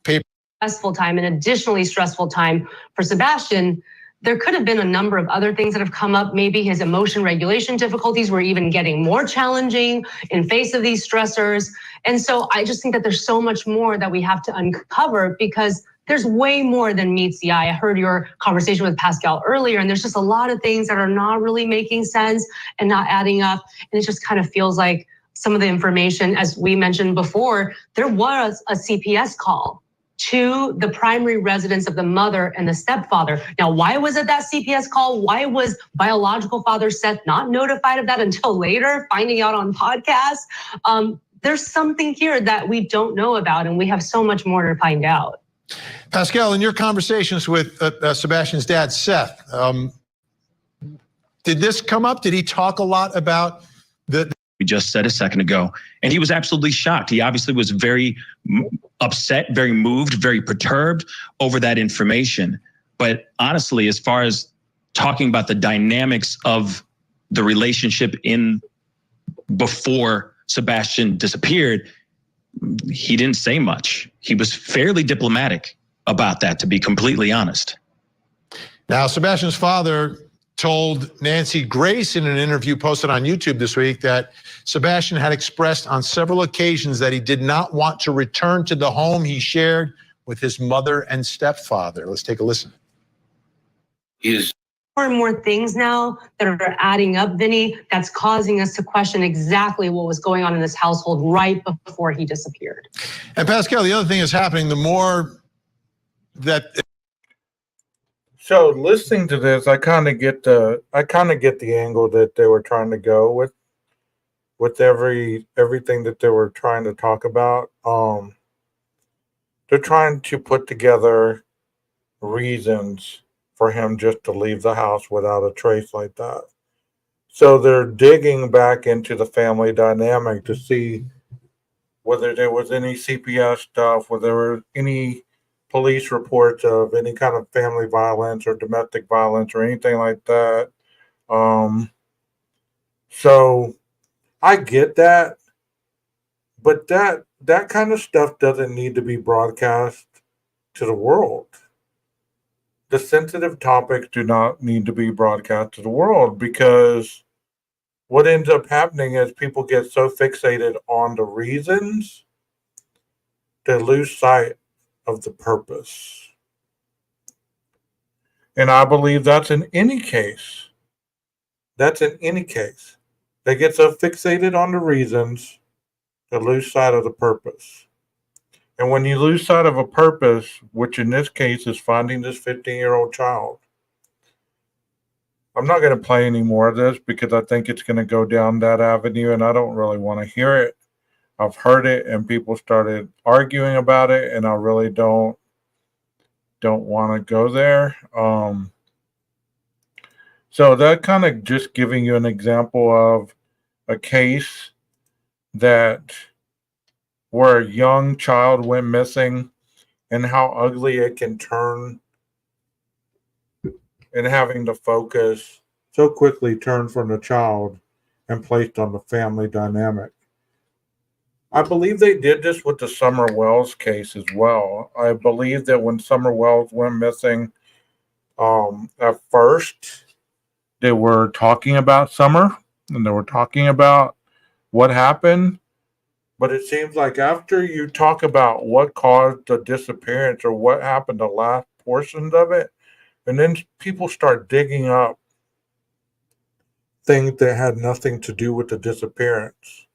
paper. Stressful time, an additionally stressful time for Sebastian. There could have been a number of other things that have come up. Maybe his emotion regulation difficulties were even getting more challenging in face of these stressors. And so I just think that there's so much more that we have to uncover, because there's way more than meets the eye. I heard your conversation with Pascal earlier, and there's just a lot of things that are not really making sense and not adding up. And it just kind of feels like some of the information, as we mentioned before, there was a CPS call to the primary residence of the mother and the stepfather. Now, why was it that CPS call? Why was biological father Seth not notified of that until later, finding out on podcasts? There's something here that we don't know about, and we have so much more to find out. Pascal, in your conversations with Sebastian's dad, Seth, did this come up? Did he talk a lot about the... We just said a second ago, and he was absolutely shocked. He obviously was very upset, very moved, very perturbed over that information. But honestly, as far as talking about the dynamics of the relationship in before Sebastian disappeared, he didn't say much. He was fairly diplomatic about that, to be completely honest. Now, Sebastian's father told Nancy Grace in an interview posted on YouTube this week that Sebastian had expressed on several occasions that he did not want to return to the home he shared with his mother and stepfather. Let's take a listen. More and more things now that are adding up, Vinny, that's causing us to question exactly what was going on in this household right before he disappeared. And Pascal, the other thing is happening, the more that... So listening to this, I kind of get the angle that they were trying to go with everything that they were trying to talk about. They're trying to put together reasons for him just to leave the house without a trace like that. So they're digging back into the family dynamic to see whether there was any CPS stuff, whether there were any police reports of any kind of family violence or domestic violence or anything like that. So I get that, but that kind of stuff doesn't need to be broadcast to the world. The sensitive topics do not need to be broadcast to the world, because what ends up happening is people get so fixated on the reasons, they lose sight of the purpose. And I believe that's in any case. That's in any case. They get so fixated on the reasons, they lose sight of the purpose. And when you lose sight of a purpose, which in this case is finding this 15-year-old child, I'm not going to play any more of this because I think it's going to go down that avenue, and I don't really want to hear it. I've heard it, and people started arguing about it, and I really don't want to go there. So that kind of just giving you an example of a case that where a young child went missing and how ugly it can turn, and having the focus so quickly turned from the child and placed on the family dynamic. I believe they did this with the Summer Wells case as well. I believe that when Summer Wells went missing, at first they were talking about Summer and they were talking about what happened. But it seems like after you talk about what caused the disappearance or what happened, the last portions of it, and then people start digging up things that had nothing to do with the disappearance,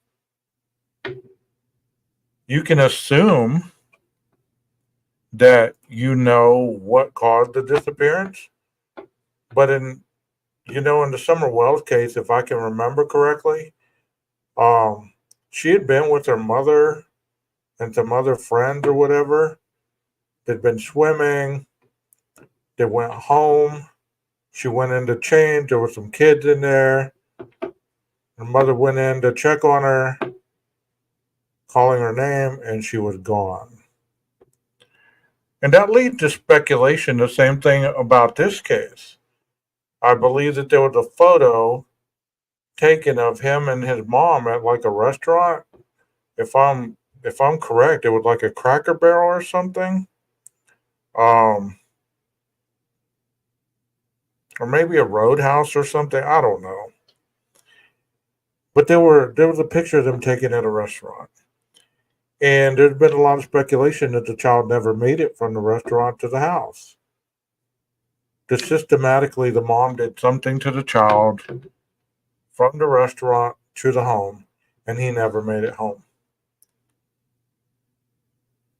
you can assume that you know what caused the disappearance. But in the Summer Wells case, if I can remember correctly, she had been with her mother and some other friends or whatever They'd been swimming. They went home. She went in to change. There were some kids in there. Her mother went in to check on her, calling her name, and she was gone. And that leads to speculation, the same thing about this case. I believe that there was a photo taken of him and his mom at like a restaurant. If I'm correct, it was like a Cracker Barrel or something. Um or maybe a Roadhouse or something. I don't know. But there was a picture of them taken at a restaurant. And there's been a lot of speculation that the child never made it from the restaurant to the house. That systematically the mom did something to the child from the restaurant to the home, and he never made it home.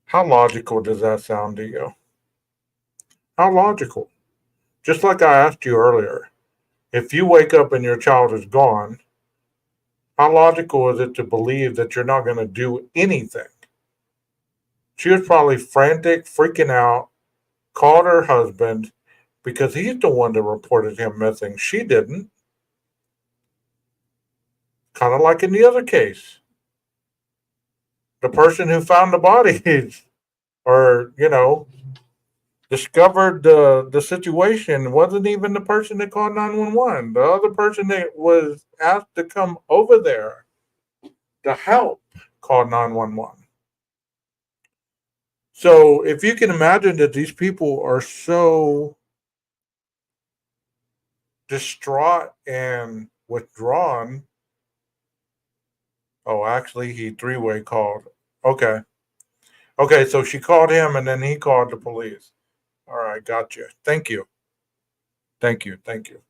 How logical does that sound to you? How logical? Just like I asked you earlier, if you wake up and your child is gone, how logical is it to believe that you're not going to do anything? She was probably frantic, freaking out, called her husband because he's the one that reported him missing. She didn't. Kind of like in the other case. The person who found the bodies or, discovered the situation wasn't even the person that called 911. The other person that was asked to come over there to help called 911. So if you can imagine that these people are so distraught and withdrawn. Oh, actually, he three-way called. Okay. Okay, so she called him and then he called the police. All right, gotcha. Thank you. Thank you. Thank you.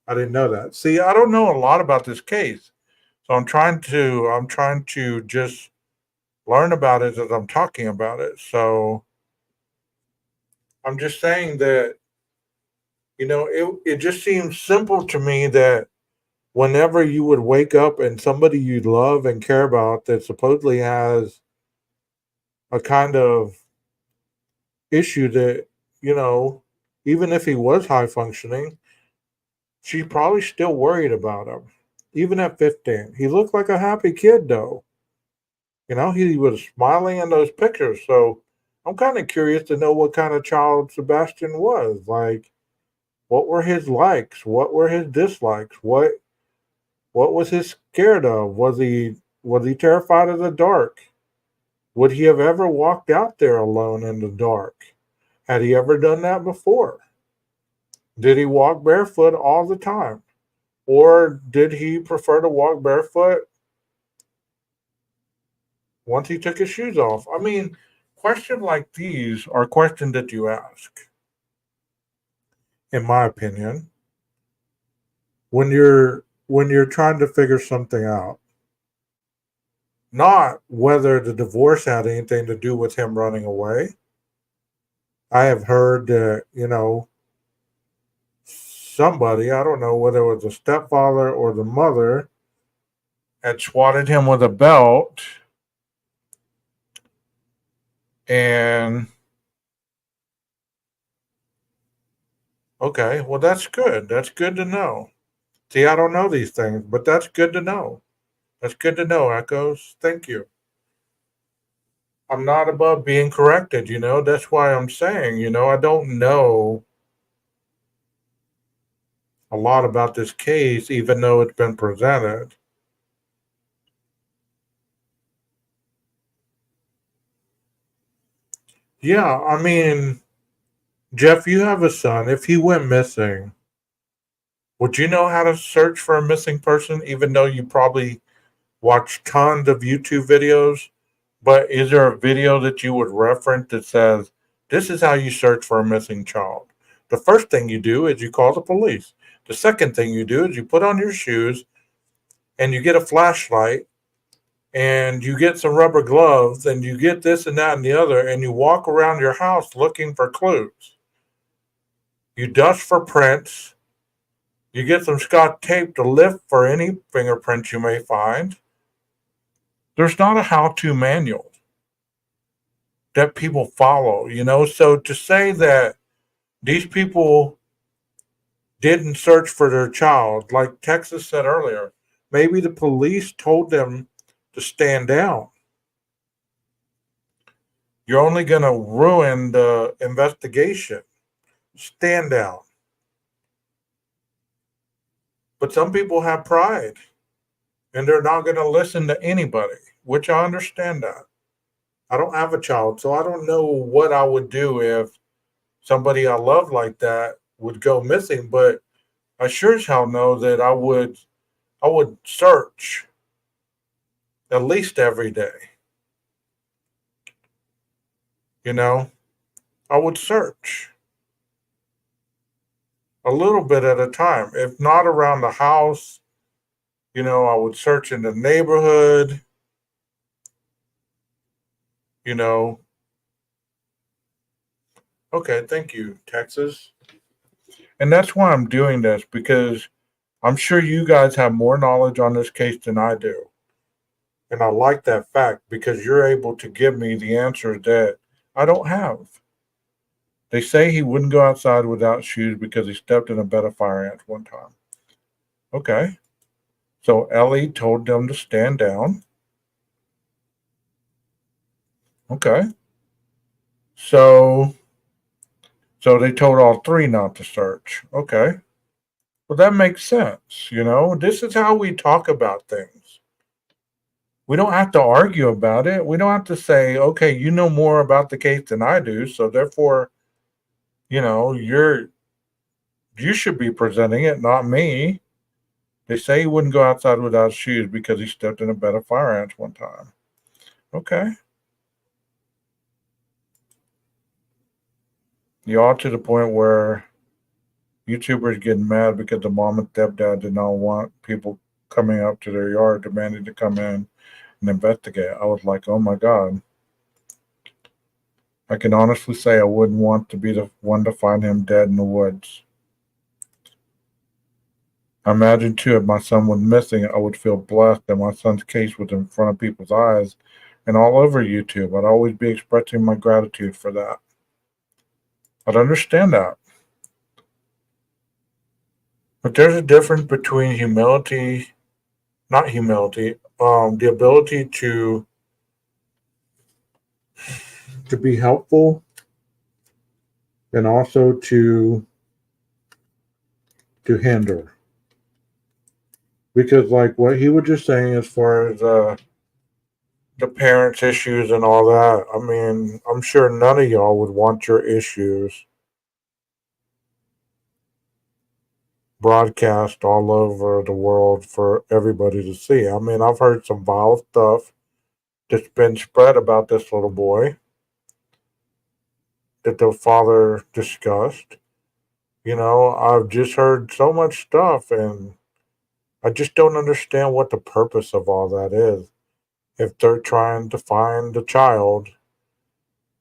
I didn't know that. See, I don't know a lot about this case. So I'm trying to just learn about it as I'm talking about it. So I'm just saying that, it just seems simple to me that whenever you would wake up and somebody you love and care about that supposedly has a kind of issue that, you know, even if he was high functioning, she's probably still worried about him. Even at 15. He looked like a happy kid though. He was smiling in those pictures. So I'm kind of curious to know what kind of child Sebastian was. Like, what were his likes? What were his dislikes? What was he scared of? Was he terrified of the dark? Would he have ever walked out there alone in the dark? Had he ever done that before? Did he walk barefoot all the time? Or did he prefer to walk barefoot once he took his shoes off? I mean, questions like these are questions that you ask, in my opinion, when you're trying to figure something out. Not whether the divorce had anything to do with him running away. I have heard that, somebody, I don't know whether it was the stepfather or the mother, had swatted him with a belt. And okay, well, that's good. That's good to know. See, I don't know these things, but that's good to know. That's good to know, Echoes. Thank you. I'm not above being corrected, That's why I'm saying, I don't know a lot about this case, even though it's been presented. Yeah, I mean, Jeff, you have a son. If he went missing, would you know how to search for a missing person, even though you probably watch tons of YouTube videos? But is there a video that you would reference that says, this is how you search for a missing child? The first thing you do is you call the police. The second thing you do is you put on your shoes and you get a flashlight and you get some rubber gloves and you get this and that and the other and you walk around your house looking for clues. You dust for prints. You get some Scotch tape to lift for any fingerprints you may find. There's not a how-to manual. that people follow, you know? So to say that these people didn't search for their child, like Texas said earlier, maybe the police told them to stand down. You're only going to ruin the investigation. Stand down. But some people have pride and they're not going to listen to anybody, which I understand that. I don't have a child, so I don't know what I would do if somebody I love like that would go missing, but I sure as hell know that I would search at least every day. You know, I would search a little bit at a time. If not around the house, I would search in the neighborhood, you know. Okay, thank you, Texas. And that's why I'm doing this because I'm sure you guys have more knowledge on this case than I do. And I like that fact because you're able to give me the answers that I don't have. They say he wouldn't go outside without shoes because he stepped in a bed of fire ants one time. Okay. So Ellie told them to stand down. Okay. So they told all three not to search. Okay. Well, that makes sense. This is how we talk about things. We don't have to argue about it. We don't have to say, okay, you know more about the case than I do, so therefore, you should be presenting it, not me. They say he wouldn't go outside without shoes because he stepped in a bed of fire ants one time. Okay. Y'all to the point where YouTubers getting mad because the mom and stepdad did not want people coming up to their yard demanding to come in and investigate. I was like, oh my God. I can honestly say I wouldn't want to be the one to find him dead in the woods. I imagine too if my son was missing, I would feel blessed that my son's case was in front of people's eyes and all over YouTube. I'd always be expressing my gratitude for that. I'd understand that. But there's a difference between humility, not humility, the ability to be helpful and also to hinder. Because like what he was just saying as far as the parents' issues and all that, I mean, I'm sure none of y'all would want your issues broadcast all over the world for everybody to see. I mean, I've heard some vile stuff that's been spread about this little boy that the father discussed. I've just heard so much stuff, and I just don't understand what the purpose of all that is. If they're trying to find the child,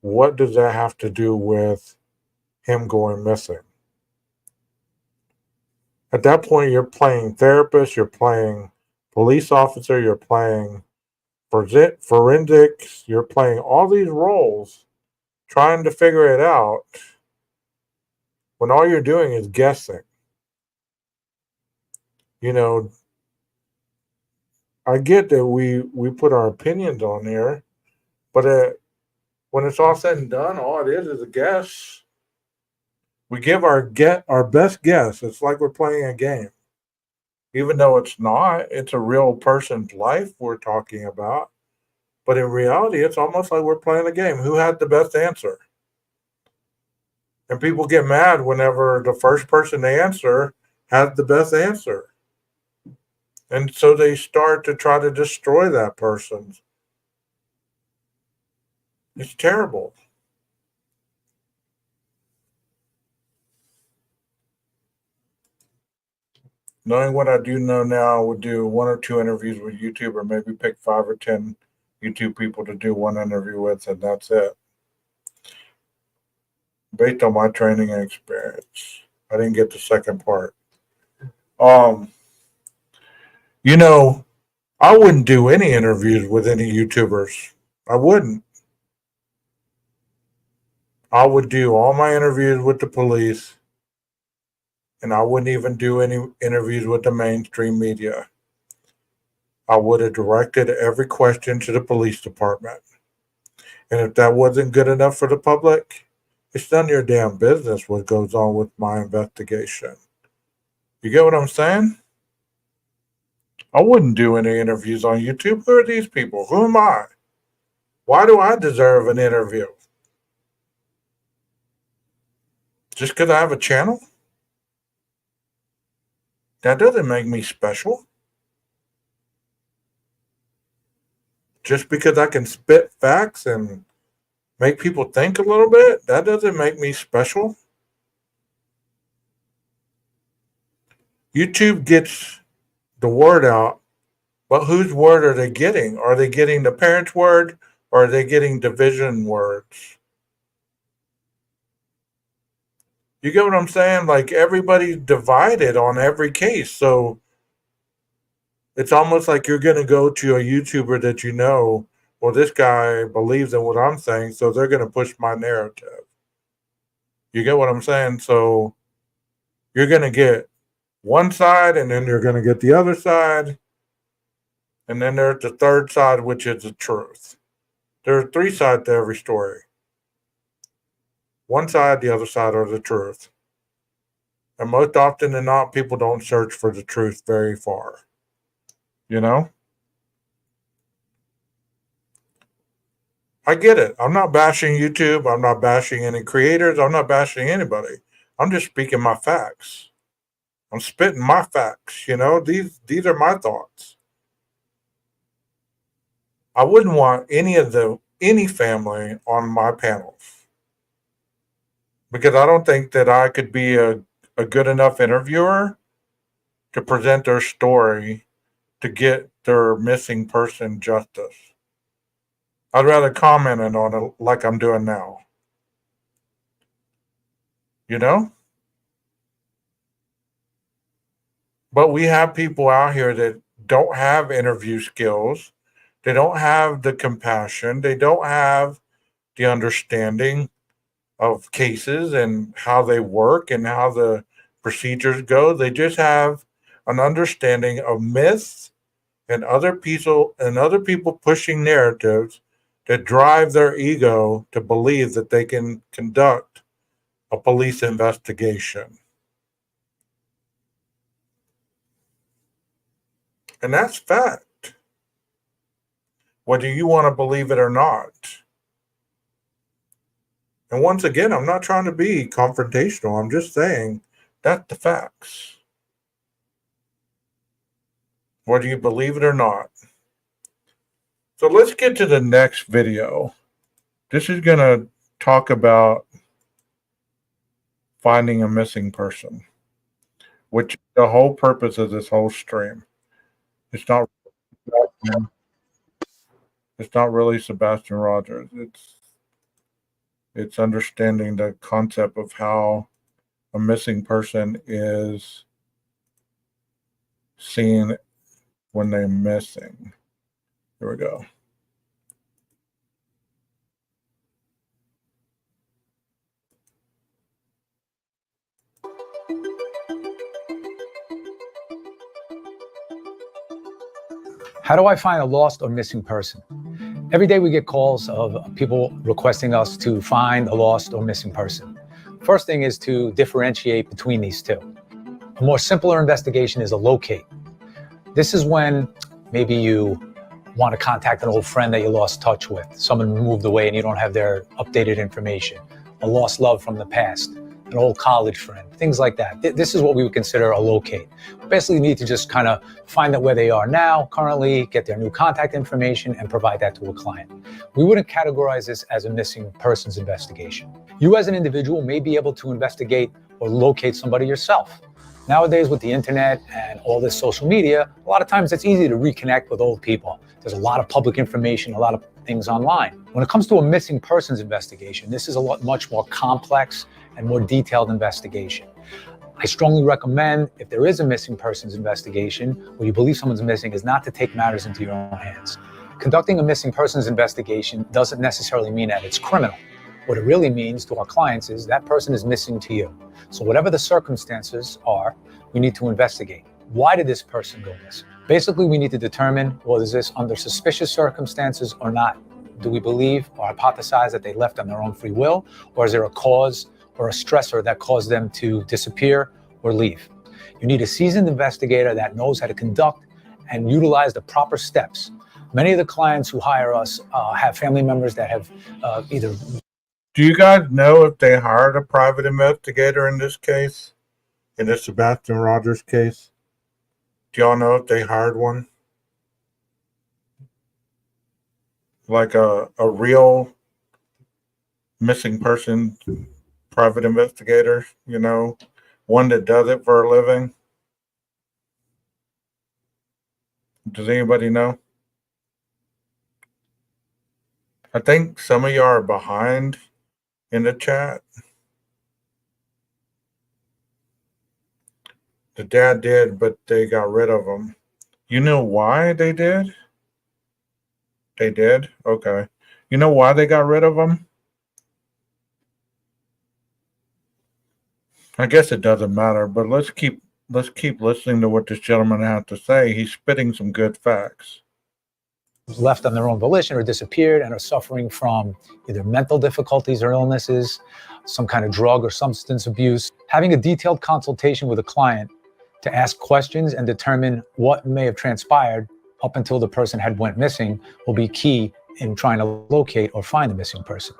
what does that have to do with him going missing? At that point, you're playing therapist, you're playing police officer, you're playing forensics, you're playing all these roles trying to figure it out when all you're doing is guessing. You know, I get that we put our opinions on here, but when it's all said and done, all it is a guess. We give our best guess. It's like we're playing a game, even though it's not. It's a real person's life we're talking about, but in reality, it's almost like we're playing a game. Who had the best answer? And people get mad whenever the first person they answer has the best answer. And so they start to try to destroy that person. It's terrible. Knowing what I do know now, I would do one or two interviews with YouTube, or maybe pick 5 or 10 YouTube people to do one interview with, and that's it. Based on my training and experience. I didn't get the second part. Um, you know, I wouldn't do any interviews with any YouTubers. I wouldn't. I would do all my interviews with the police, and I wouldn't even do any interviews with the mainstream media. I would have directed every question to the police department. And if that wasn't good enough for the public, it's none of your damn business what goes on with my investigation. You get what I'm saying? I wouldn't do any interviews on YouTube. Who are these people? Who am I? Why do I deserve an interview? Just because I have a channel? That doesn't make me special. Just because I can spit facts and make people think a little bit, that doesn't make me special. YouTube gets the word out, but whose word are they getting? Are they getting the parents' word, or are they getting division words? You get what I'm saying? Like, everybody's divided on every case. So it's almost like you're going to go to a YouTuber that you know, well, this guy believes in what I'm saying, so they're going to push my narrative. You get what I'm saying? So you're going to get one side, and then you're going to get the other side. And then there's the third side, which is the truth. There are three sides to every story. One side, the other side are the truth. And most often than not, people don't search for the truth very far. You know? I get it. I'm not bashing YouTube. I'm not bashing any creators. I'm not bashing anybody. I'm just speaking my facts. I'm spitting my facts. You know, these are my thoughts. I wouldn't want any family on my panels, because I don't think that I could be a good enough interviewer to present their story to get their missing person justice. I'd rather comment on it like I'm doing now. You know? But we have people out here that don't have interview skills. They don't have the compassion. They don't have the understanding of cases and how they work and how the procedures go. They just have an understanding of myths and other people pushing narratives that drive their ego to believe that they can conduct a police investigation. And that's fact, whether you want to believe it or not. And once again, I'm not trying to be confrontational. I'm just saying that's the facts, whether you believe it or not. So let's get to the next video. This is going to talk about finding a missing person, which is the whole purpose of this whole stream. It's not really Sebastian Rogers. It's understanding the concept of how a missing person is seen when they're missing. Here we go. How do I find a lost or missing person? Every day we get calls of people requesting us to find a lost or missing person. First thing is to differentiate between these two. A more simpler investigation is a locate. This is when maybe you want to contact an old friend that you lost touch with, someone moved away and you don't have their updated information, a lost love from the past, an old college friend, things like that. This is what we would consider a locate. We basically need to just kind of find out where they are now, currently, get their new contact information, and provide that to a client. We wouldn't categorize this as a missing persons investigation. You as an individual may be able to investigate or locate somebody yourself. Nowadays, with the internet and all this social media, a lot of times it's easy to reconnect with old people. There's a lot of public information, a lot of things online. When it comes to a missing persons investigation, this is much more complex and more detailed investigation. I strongly recommend, if there is a missing persons investigation, or you believe someone's missing, is not to take matters into your own hands. Conducting a missing persons investigation doesn't necessarily mean that it's criminal. What it really means to our clients is that person is missing to you. So whatever the circumstances are, we need to investigate. Why did this person go missing? Basically, we need to determine, well, is this under suspicious circumstances or not? Do we believe or hypothesize that they left on their own free will? Or is there a cause or a stressor that caused them to disappear or leave? You need a seasoned investigator that knows how to conduct and utilize the proper steps. Many of the clients who hire us have family members that have either... Do you guys know if they hired a private investigator in this case? In the Sebastian Rogers case? Do y'all know if they hired one? Like a real missing person private investigator, you know, one that does it for a living? Does anybody know? I think some of y'all are behind in the chat. The dad did, but they got rid of him. You know why they did? They did? Okay. You know why they got rid of him? I guess it doesn't matter, but let's keep listening to what this gentleman has to say. He's spitting some good facts. Left on their own volition or disappeared and are suffering from either mental difficulties or illnesses, some kind of drug or substance abuse. Having a detailed consultation with a client to ask questions and determine what may have transpired up until the person had went missing will be key in trying to locate or find the missing person.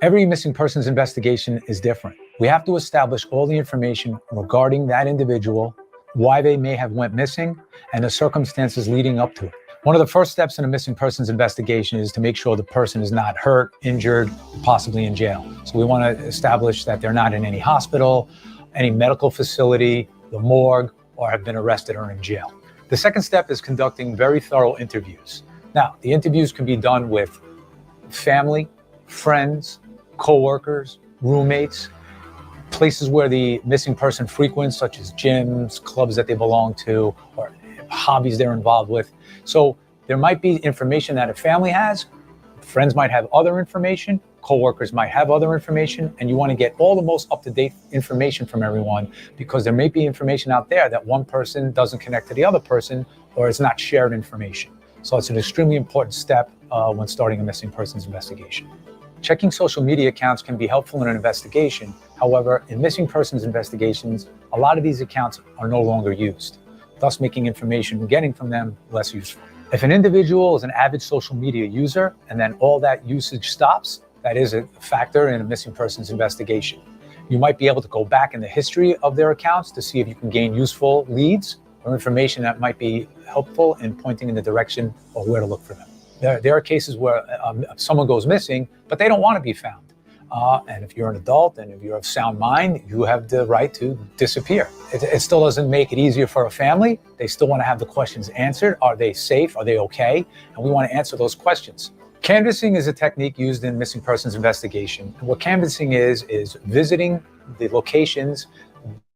Every missing persons investigation is different. We have to establish all the information regarding that individual, why they may have went missing, and the circumstances leading up to it. One of the first steps in a missing persons investigation is to make sure the person is not hurt, injured, possibly in jail. So we want to establish that they're not in any hospital, any medical facility, the morgue, or have been arrested or in jail. The second step is conducting very thorough interviews. Now, the interviews can be done with family, friends, co-workers, roommates, places where the missing person frequents, such as gyms, clubs that they belong to, or hobbies they're involved with. So there might be information that a family has, friends might have other information, co-workers might have other information, and you want to get all the most up-to-date information from everyone, because there may be information out there that one person doesn't connect to the other person, or it's not shared information. So it's an extremely important step when starting a missing persons investigation. Checking social media accounts can be helpful in an investigation. However, in missing persons investigations, a lot of these accounts are no longer used, thus making information getting from them less useful. If an individual is an avid social media user and then all that usage stops, that is a factor in a missing persons investigation. You might be able to go back in the history of their accounts to see if you can gain useful leads or information that might be helpful in pointing in the direction of where to look for them. There are cases where someone goes missing, but they don't want to be found. And if you're an adult and if you're of sound mind, you have the right to disappear. It still doesn't make it easier for a family. They still want to have the questions answered. Are they safe? Are they okay? And we want to answer those questions. Canvassing is a technique used in missing persons investigation. And what canvassing is visiting the locations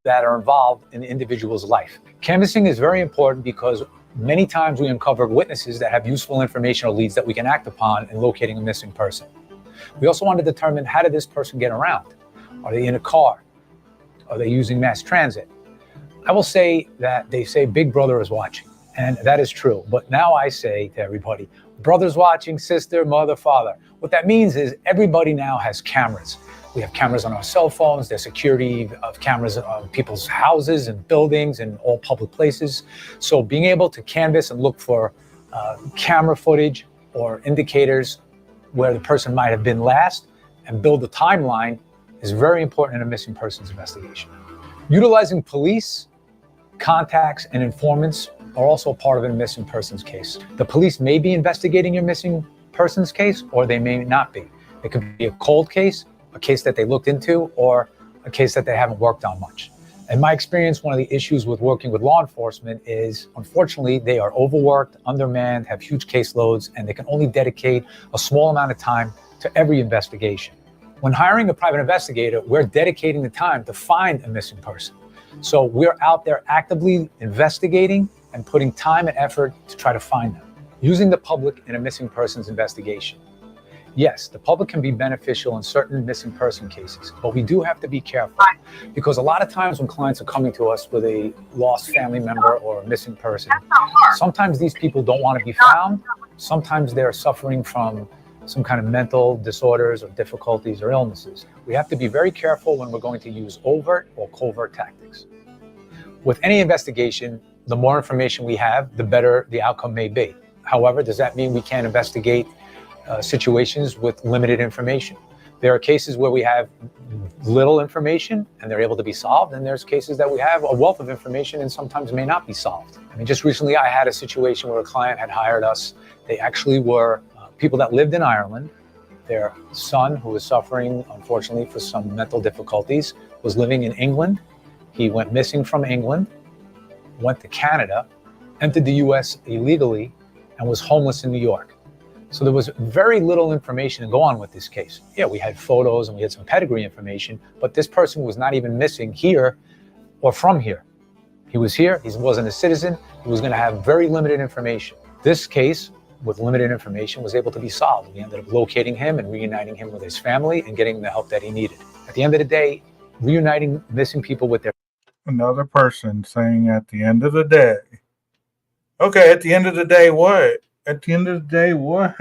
that are involved in the individual's life. Canvassing is very important because many times we uncover witnesses that have useful information or leads that we can act upon in locating a missing person. We also want to determine, how did this person get around? Are they in a car? Are they using mass transit? I will say that they say Big Brother is watching, and that is true. But now I say to everybody, brother's watching, sister, mother, father. What that means is everybody now has cameras. We have cameras on our cell phones. There's security of cameras on people's houses and buildings and all public places. So being able to canvass and look for camera footage or indicators where the person might have been last and build a timeline is very important in a missing persons investigation. Utilizing police, contacts, and informants are also part of a missing persons case. The police may be investigating your missing persons case, or they may not be. It could be a cold case, a case that they looked into, or a case that they haven't worked on much. In my experience, one of the issues with working with law enforcement is, unfortunately, they are overworked, undermanned, have huge caseloads, and they can only dedicate a small amount of time to every investigation. When hiring a private investigator, we're dedicating the time to find a missing person. So we're out there actively investigating and putting time and effort to try to find them, using the public in a missing persons investigation. Yes, the public can be beneficial in certain missing person cases, but we do have to be careful because a lot of times when clients are coming to us with a lost family member or a missing person, sometimes these people don't want to be found. Sometimes they're suffering from some kind of mental disorders or difficulties or illnesses. We have to be very careful when we're going to use overt or covert tactics. With any investigation, the more information we have, the better the outcome may be. However, does that mean we can't investigate situations with limited information? There are cases where we have little information and they're able to be solved, and there's cases that we have a wealth of information and sometimes may not be solved. I mean, just recently I had a situation where a client had hired us. They actually were people that lived in Ireland. Their son, who was suffering, unfortunately, for some mental difficulties, was living in England. He went missing from England, went to Canada, entered the US illegally, and was homeless in New York. So there was very little information to go on with this case. Yeah, we had photos and we had some pedigree information, but this person was not even missing here or from here. He was here, he wasn't a citizen, he was going to have very limited information. This case, with limited information, was able to be solved. We ended up locating him and reuniting him with his family and getting the help that he needed. At the end of the day, reuniting missing people with their... Another person saying at the end of the day. Okay, at the end of the day, what? At the end of the day, what?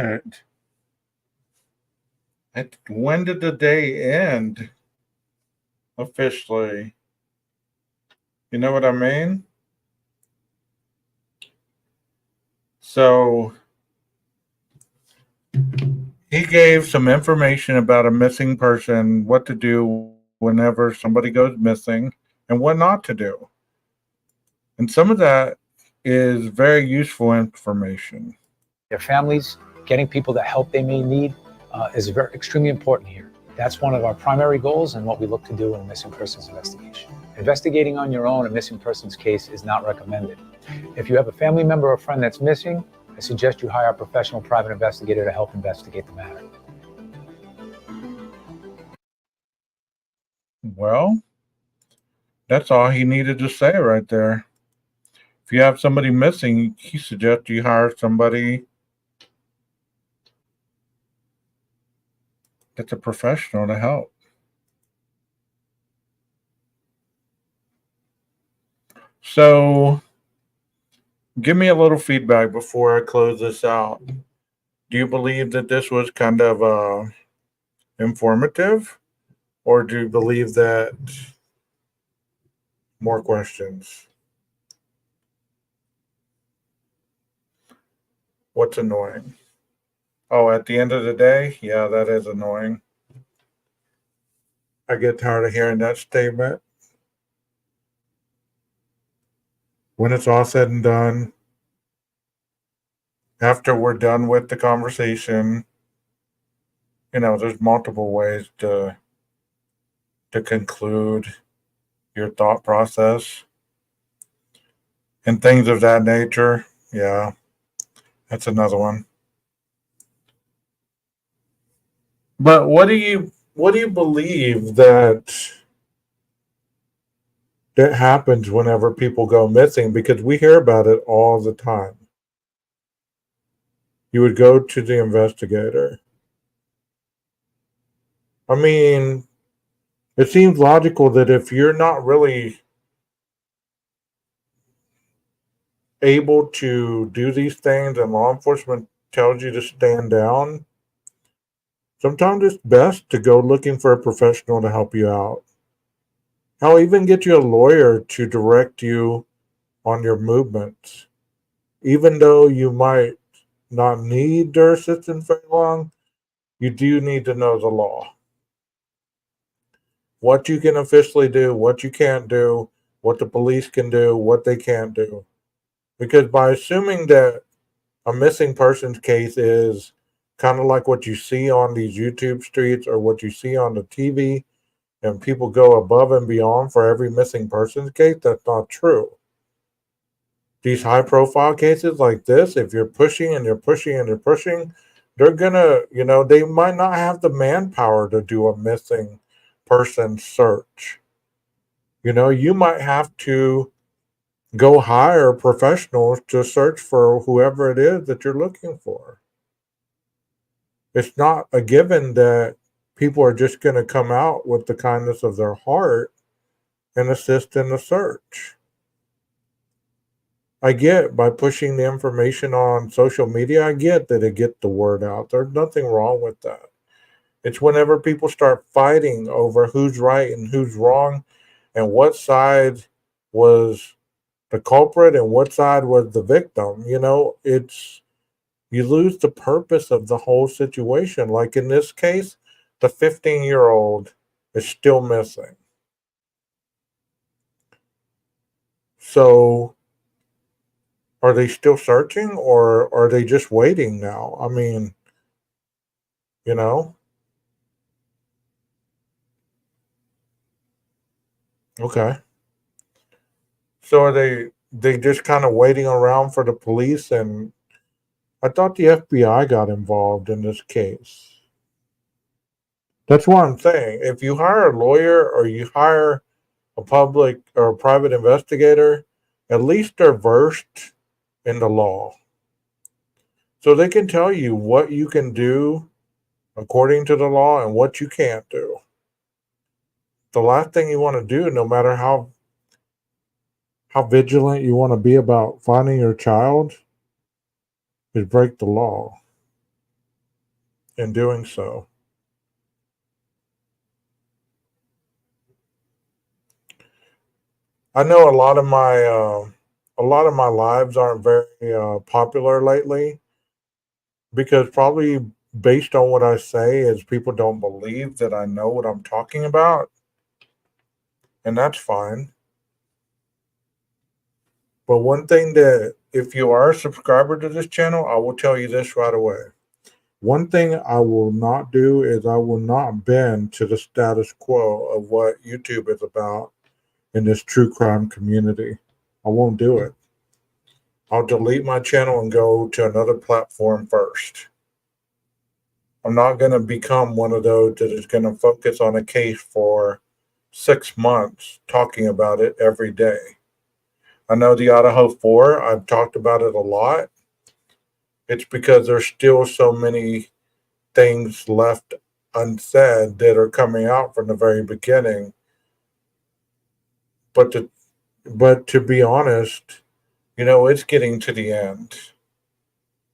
When did the day end? Officially. You know what I mean? So he gave some information about a missing person, what to do whenever somebody goes missing, and what not to do. And some of that is very useful information. Their families, getting people the help they may need is extremely important here. That's one of our primary goals and what we look to do in a missing persons investigation. Investigating on your own a missing persons case is not recommended. If you have a family member or friend that's missing, I suggest you hire a professional private investigator to help investigate the matter. Well, that's all he needed to say right there. If you have somebody missing, he suggests you hire somebody that's a professional to help. So, give me a little feedback before I close this out. Do you believe that this was kind of informative, or do you believe that more questions? What's annoying? Oh, at the end of the day, yeah, that is annoying. I get tired of hearing that statement. When it's all said and done, after we're done with the conversation, there's multiple ways to conclude your thought process and things of that nature. Yeah, that's another one. But what do you believe that happens whenever people go missing? Because we hear about it all the time. You would go to the investigator. I mean, it seems logical that if you're not really able to do these things and law enforcement tells you to stand down, sometimes it's best to go looking for a professional to help you out. I'll even get you a lawyer to direct you on your movements. Even though you might not need their assistance very long, you do need to know the law. What you can officially do, what you can't do, what the police can do, what they can't do. Because by assuming that a missing persons case is kind of like what you see on these YouTube streets or what you see on the TV, and people go above and beyond for every missing persons case, that's not true. These high profile cases like this, if you're pushing and you're pushing and you're pushing, they're gonna, they might not have the manpower to do a missing person search. You might have to go hire professionals to search for whoever it is that you're looking for. It's not a given that people are just going to come out with the kindness of their heart and assist in the search. I get by pushing the information on social media, I get that it gets the word out. There's nothing wrong with that. It's whenever people start fighting over who's right and who's wrong and what side was the culprit and what side was the victim. You lose the purpose of the whole situation. Like in this case, the 15-year-old is still missing. So are they still searching or are they just waiting now? I mean, you know, okay. So are they just kind of waiting around for the police? And I thought the FBI got involved in this case. That's what I'm saying. If you hire a lawyer or you hire a public or a private investigator, at least they're versed in the law. So they can tell you what you can do according to the law and what you can't do. The last thing you want to do, no matter how vigilant you want to be about finding your child, is break the law in doing so. I know a lot of my lives aren't very popular lately because probably based on what I say is people don't believe that I know what I'm talking about, and that's fine. But one thing that if you are a subscriber to this channel, I will tell you this right away. One thing I will not do is I will not bend to the status quo of what YouTube is about in this true crime community. I won't do it. I'll delete my channel and go to another platform first. I'm not going to become one of those that is going to focus on a case for 6 months talking about it every day. I know the Idaho 4, I've talked about it a lot. It's because there's still so many things left unsaid that are coming out from the very beginning. But to be honest, it's getting to the end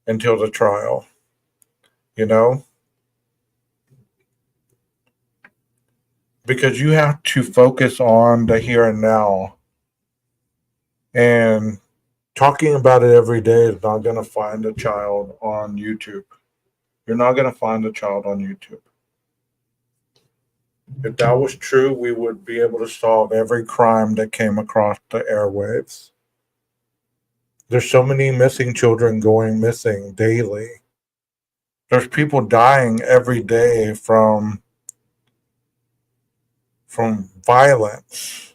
until the trial, you know? Because you have to focus on the here and now. And talking about it every day is not going to find a child on YouTube. You're not going to find a child on YouTube. If that was true, we would be able to solve every crime that came across the airwaves. There's so many missing children going missing daily. There's people dying every day from violence.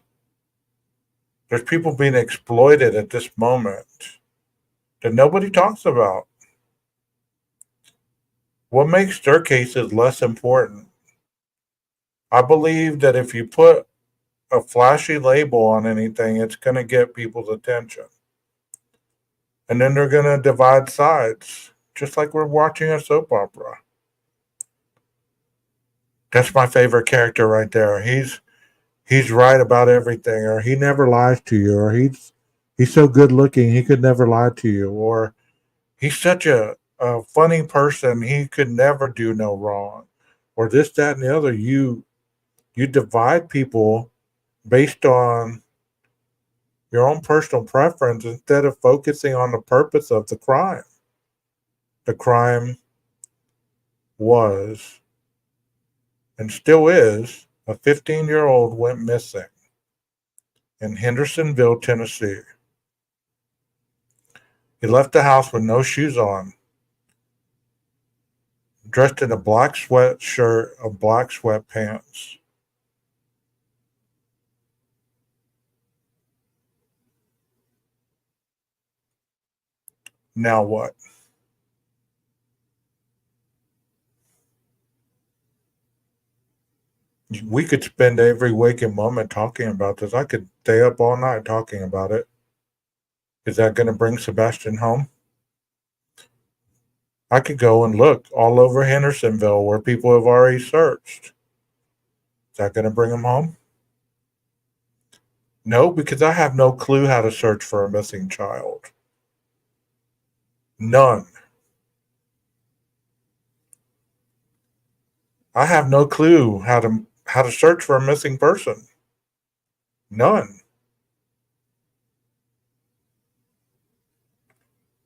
There's people being exploited at this moment that nobody talks about. What makes their cases less important? I believe that if you put a flashy label on anything, it's going to get people's attention. And then they're going to divide sides, just like we're watching a soap opera. That's my favorite character right there. He's right about everything, or he never lies to you, or he's so good looking he could never lie to you, or he's such a funny person he could never do no wrong, or this, that, and the other. You divide people based on your own personal preference instead of focusing on the purpose of the crime. The crime was and still is a 15-year-old went missing in Hendersonville, Tennessee. He left the house with no shoes on, dressed in a black sweatshirt and black sweatpants. Now what? We could spend every waking moment talking about this. I could stay up all night talking about it. Is that going to bring Sebastian home? I could go and look all over Hendersonville where people have already searched. Is that going to bring them home? No, because I have no clue how to search for a missing child. None. I have no clue how to search for a missing person. None.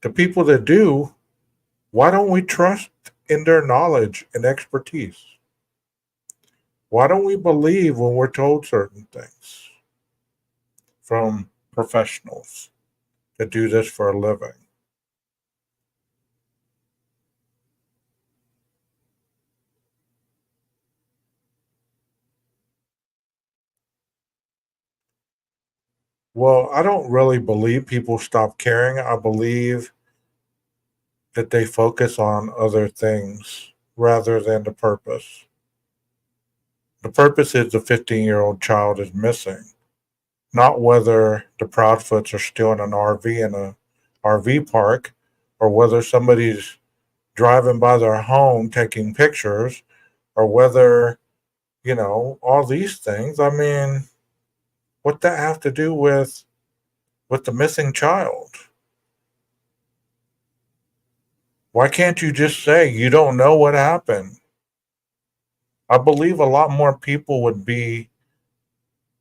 The people that do, why don't we trust in their knowledge and expertise? Why don't we believe when we're told certain things from professionals that do this for a living? Well, I don't really believe people stop caring. I believe that they focus on other things rather than the purpose. The purpose is the 15-year-old child is missing, not whether the Proudfoots are still in an RV in a RV park or whether somebody's driving by their home taking pictures or whether, all these things. I mean, what that have to do with the missing child? Why can't you just say you don't know what happened? I believe a lot more people would be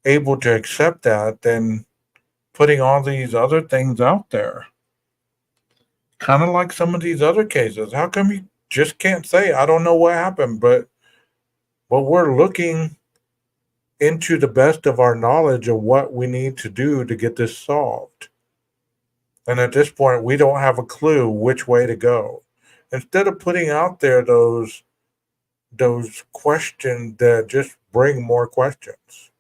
able to accept that than putting all these other things out there. Kind of like some of these other cases. How come you just can't say I don't know what happened, but we're looking into the best of our knowledge of what we need to do to get this solved. And at this point we don't have a clue which way to go. Instead of putting out there those questions that just bring more questions.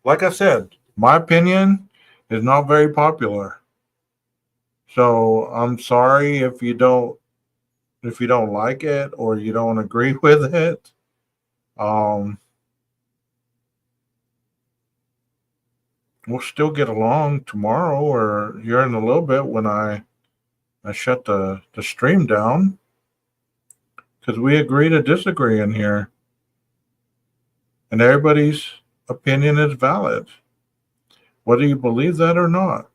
Like I said, my opinion is not very popular. So I'm sorry if you don't like it or you don't agree with it. Um, we'll still get along tomorrow or here in a little bit when I shut the stream down because we agree to disagree in here. And everybody's opinion is valid, whether you believe that or not.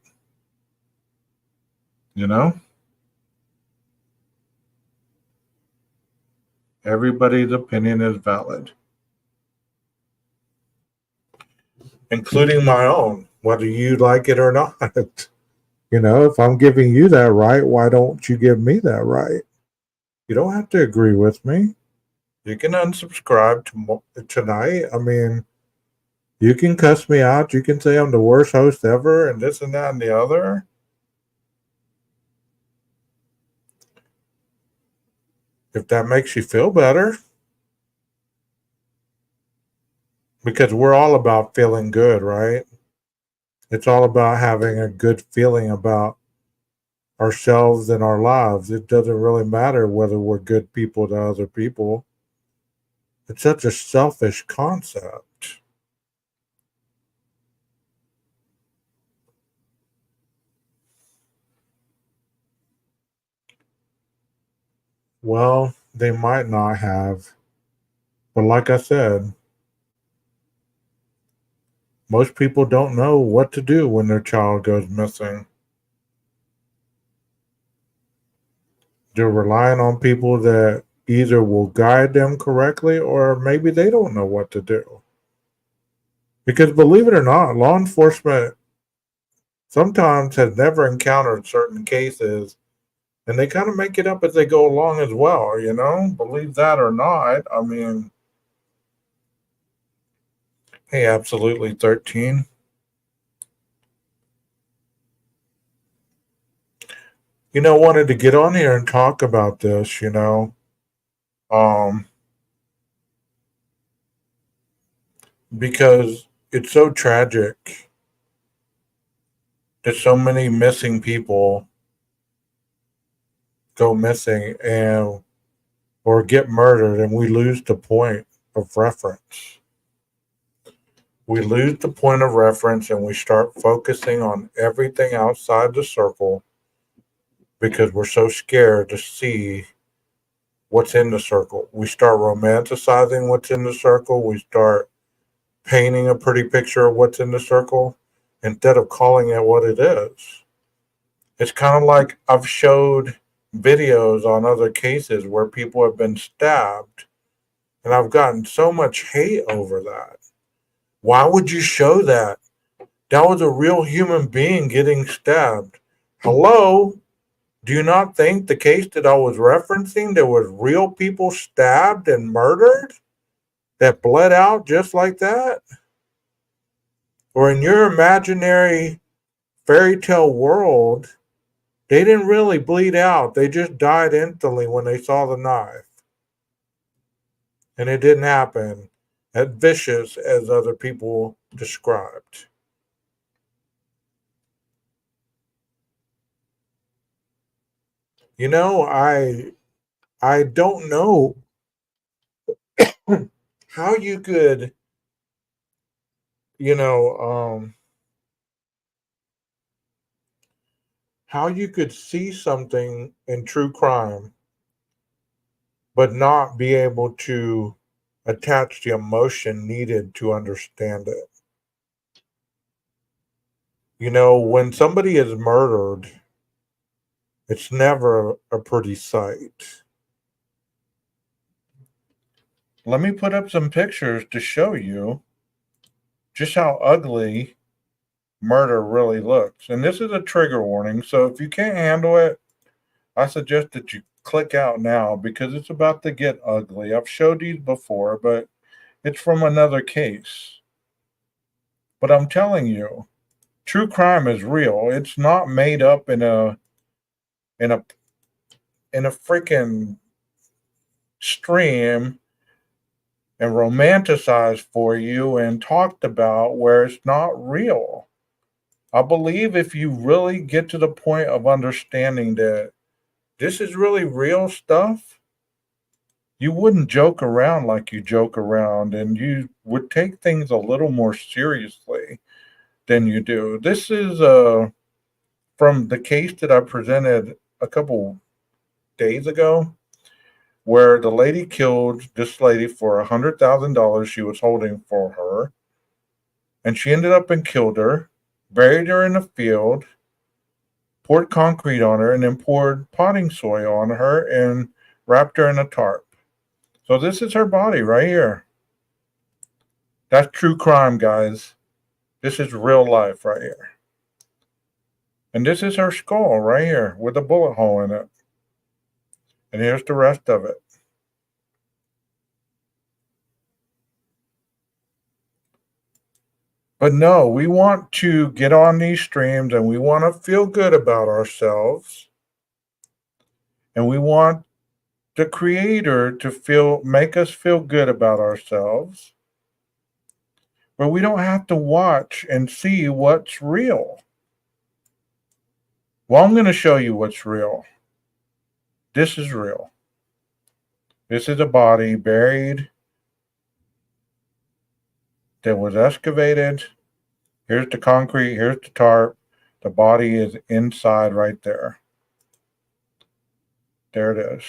You know, everybody's opinion is valid, including my own, whether you like it or not. If I'm giving you that right, why don't you give me that right? You don't have to agree with me. You can unsubscribe tonight. I mean, you can cuss me out. You can say I'm the worst host ever and this and that and the other. If that makes you feel better. Because we're all about feeling good, right? It's all about having a good feeling about ourselves and our lives. It doesn't really matter whether we're good people to other people. It's such a selfish concept. Well, they might not have. But like I said, most people don't know what to do when their child goes missing. They're relying on people that either will guide them correctly or maybe they don't know what to do. Because believe it or not, law enforcement sometimes has never encountered certain cases and they kind of make it up as they go along as well, believe that or not. I mean, hey, absolutely 13. Wanted to get on here and talk about this, um, because it's so tragic that so many missing people go missing and or get murdered and we lose the point of reference. We lose the point of reference and we start focusing on everything outside the circle because we're so scared to see what's in the circle. We start romanticizing what's in the circle. We start painting a pretty picture of what's in the circle instead of calling it what it is. It's kind of like I've showed videos on other cases where people have been stabbed, and I've gotten so much hate over that. Why would you show that? That was a real human being getting stabbed. Hello? Do you not think the case that I was referencing, there was real people stabbed and murdered that bled out just like that? Or in your imaginary fairy tale world, they didn't really bleed out. They just died instantly when they saw the knife. And it didn't happen as vicious as other people described. You know, I don't know how you could, you know, how you could see something in true crime but not be able to attach the emotion needed to understand it. You know, when somebody is murdered, it's never a pretty sight. Let me put up some pictures to show you just how ugly murder really looks. And this is a trigger warning, so if you can't handle it, I suggest that you click out now because it's about to get ugly. I've showed these before, but it's from another case. But I'm telling you, true crime is real. It's not made up in a in a freaking stream and romanticized for you and talked about where it's not real. I believe if you really get to the point of understanding that this is really real stuff, you wouldn't joke around like you joke around and you would take things a little more seriously than you do. This is from the case that I presented a couple days ago, where the lady killed this lady for $100,000 she was holding for her, and she ended up and killed her, buried her in a field, poured concrete on her, and then poured potting soil on her and wrapped her in a tarp. So this is her body right here. That's true crime, guys. This is real life right here. And this is her skull right here with a bullet hole in it. And here's the rest of it. But no, we want to get on these streams and we want to feel good about ourselves. And we want the creator to make us feel good about ourselves. But we don't have to watch and see what's real. Well, I'm going to show you what's real. This is real. This is a body buried that was excavated. Here's the concrete. Here's the tarp. The body is inside right there. There it is.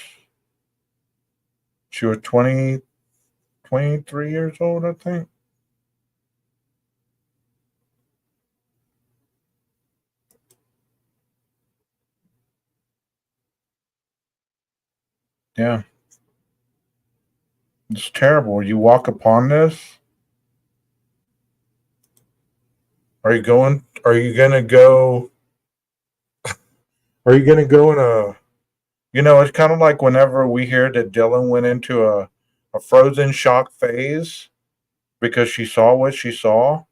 She was 23 years old, I think. Yeah. It's terrible. You walk upon this. Are you going to go in it's kind of like whenever we hear that Dylan went into a frozen shock phase because she saw what she saw.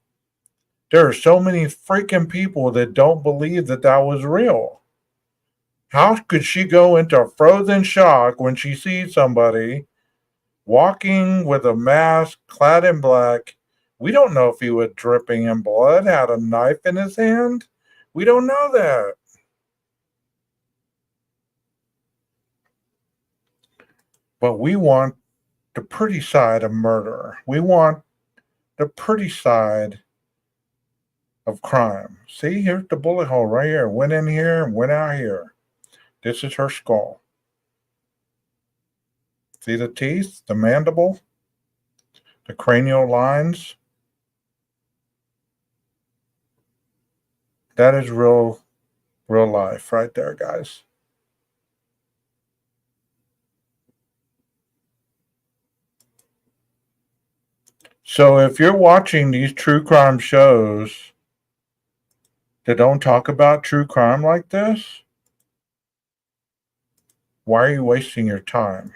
There are so many freaking people that don't believe that that was real. How could she go into a frozen shock when she sees somebody walking with a mask, clad in black? We don't know if he was dripping in blood, had a knife in his hand. We don't know that. But we want the pretty side of murder. We want the pretty side of crime. See, here's the bullet hole right here. Went in here and went out here. This is her skull. See the teeth, the mandible, the cranial lines? That is real life right there, guys. So if you're watching these true crime shows that don't talk about true crime like this, why are you wasting your time?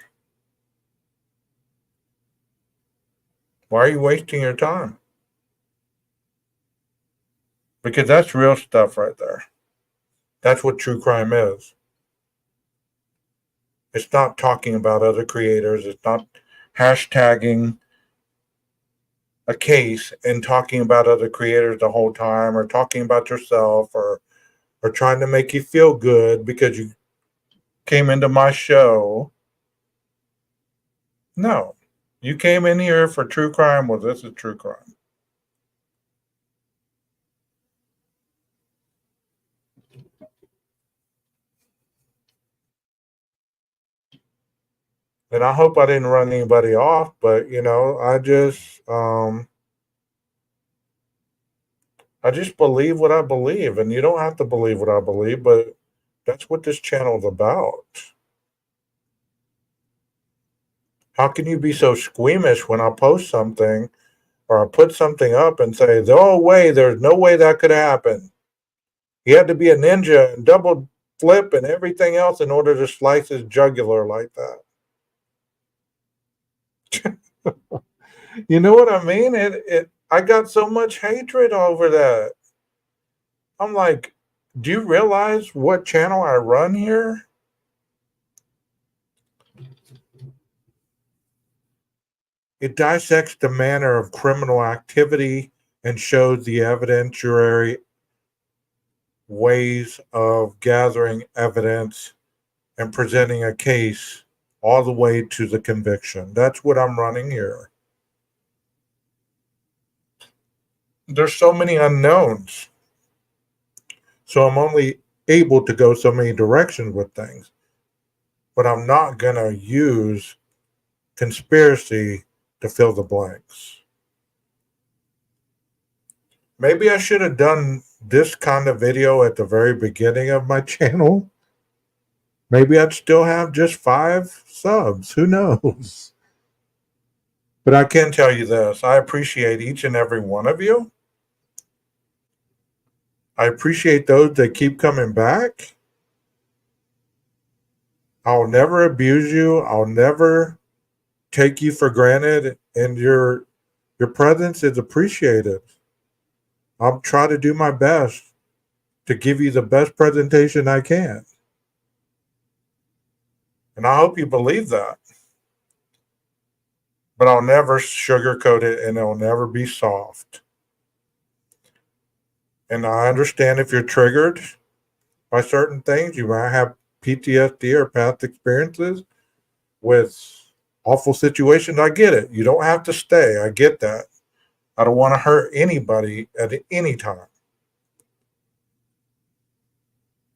Why are you wasting your time? Because that's real stuff right there. That's what true crime is. It's not talking about other creators. It's not hashtagging a case and talking about other creators the whole time, or talking about yourself, or trying to make you feel good because you came into my show. No. You came in here for true crime. Well, this is true crime. And I hope I didn't run anybody off, but I just believe what I believe, and you don't have to believe what I believe, but that's what this channel is about. How can you be so squeamish when I post something or I put something up and say, "No way, there's no way that could happen"? He had to be a ninja and double flip and everything else in order to slice his jugular like that. You know what I mean? I got so much hatred over that. I'm like, do you realize what channel I run here? It dissects the manner of criminal activity and shows the evidentiary ways of gathering evidence and presenting a case all the way to the conviction. That's what I'm running here. There's so many unknowns. So I'm only able to go so many directions with things. But I'm not going to use conspiracy to fill the blanks. Maybe I should have done this kind of video at the very beginning of my channel. Maybe I'd still have just 5 subs. Who knows? But I can tell you this. I appreciate each and every one of you. I appreciate those that keep coming back. I'll never abuse you. I'll never take you for granted, and your presence is appreciated. I'll try to do my best to give you the best presentation I can. And I hope you believe that. But I'll never sugarcoat it, and it'll never be soft. And I understand if you're triggered by certain things, you might have PTSD or past experiences with awful situations. I get it. You don't have to stay. I get that. I don't want to hurt anybody at any time.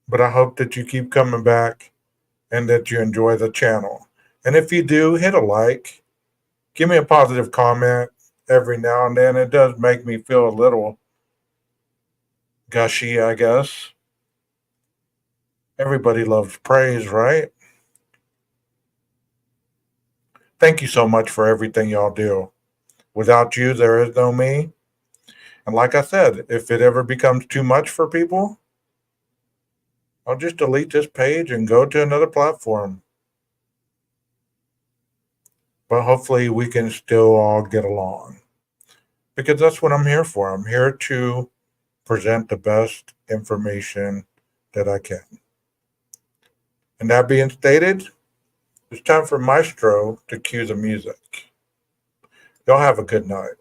But I hope that you keep coming back and that you enjoy the channel. And if you do, hit a like. Give me a positive comment every now and then. It does make me feel a little gushy, I guess. Everybody loves praise, right? Thank you so much for everything y'all do. Without you, there is no me. And like I said, if it ever becomes too much for people, I'll just delete this page and go to another platform. But hopefully we can still all get along. Because that's what I'm here for. I'm here to present the best information that I can. And that being stated, it's time for Maestro to cue the music. Y'all have a good night.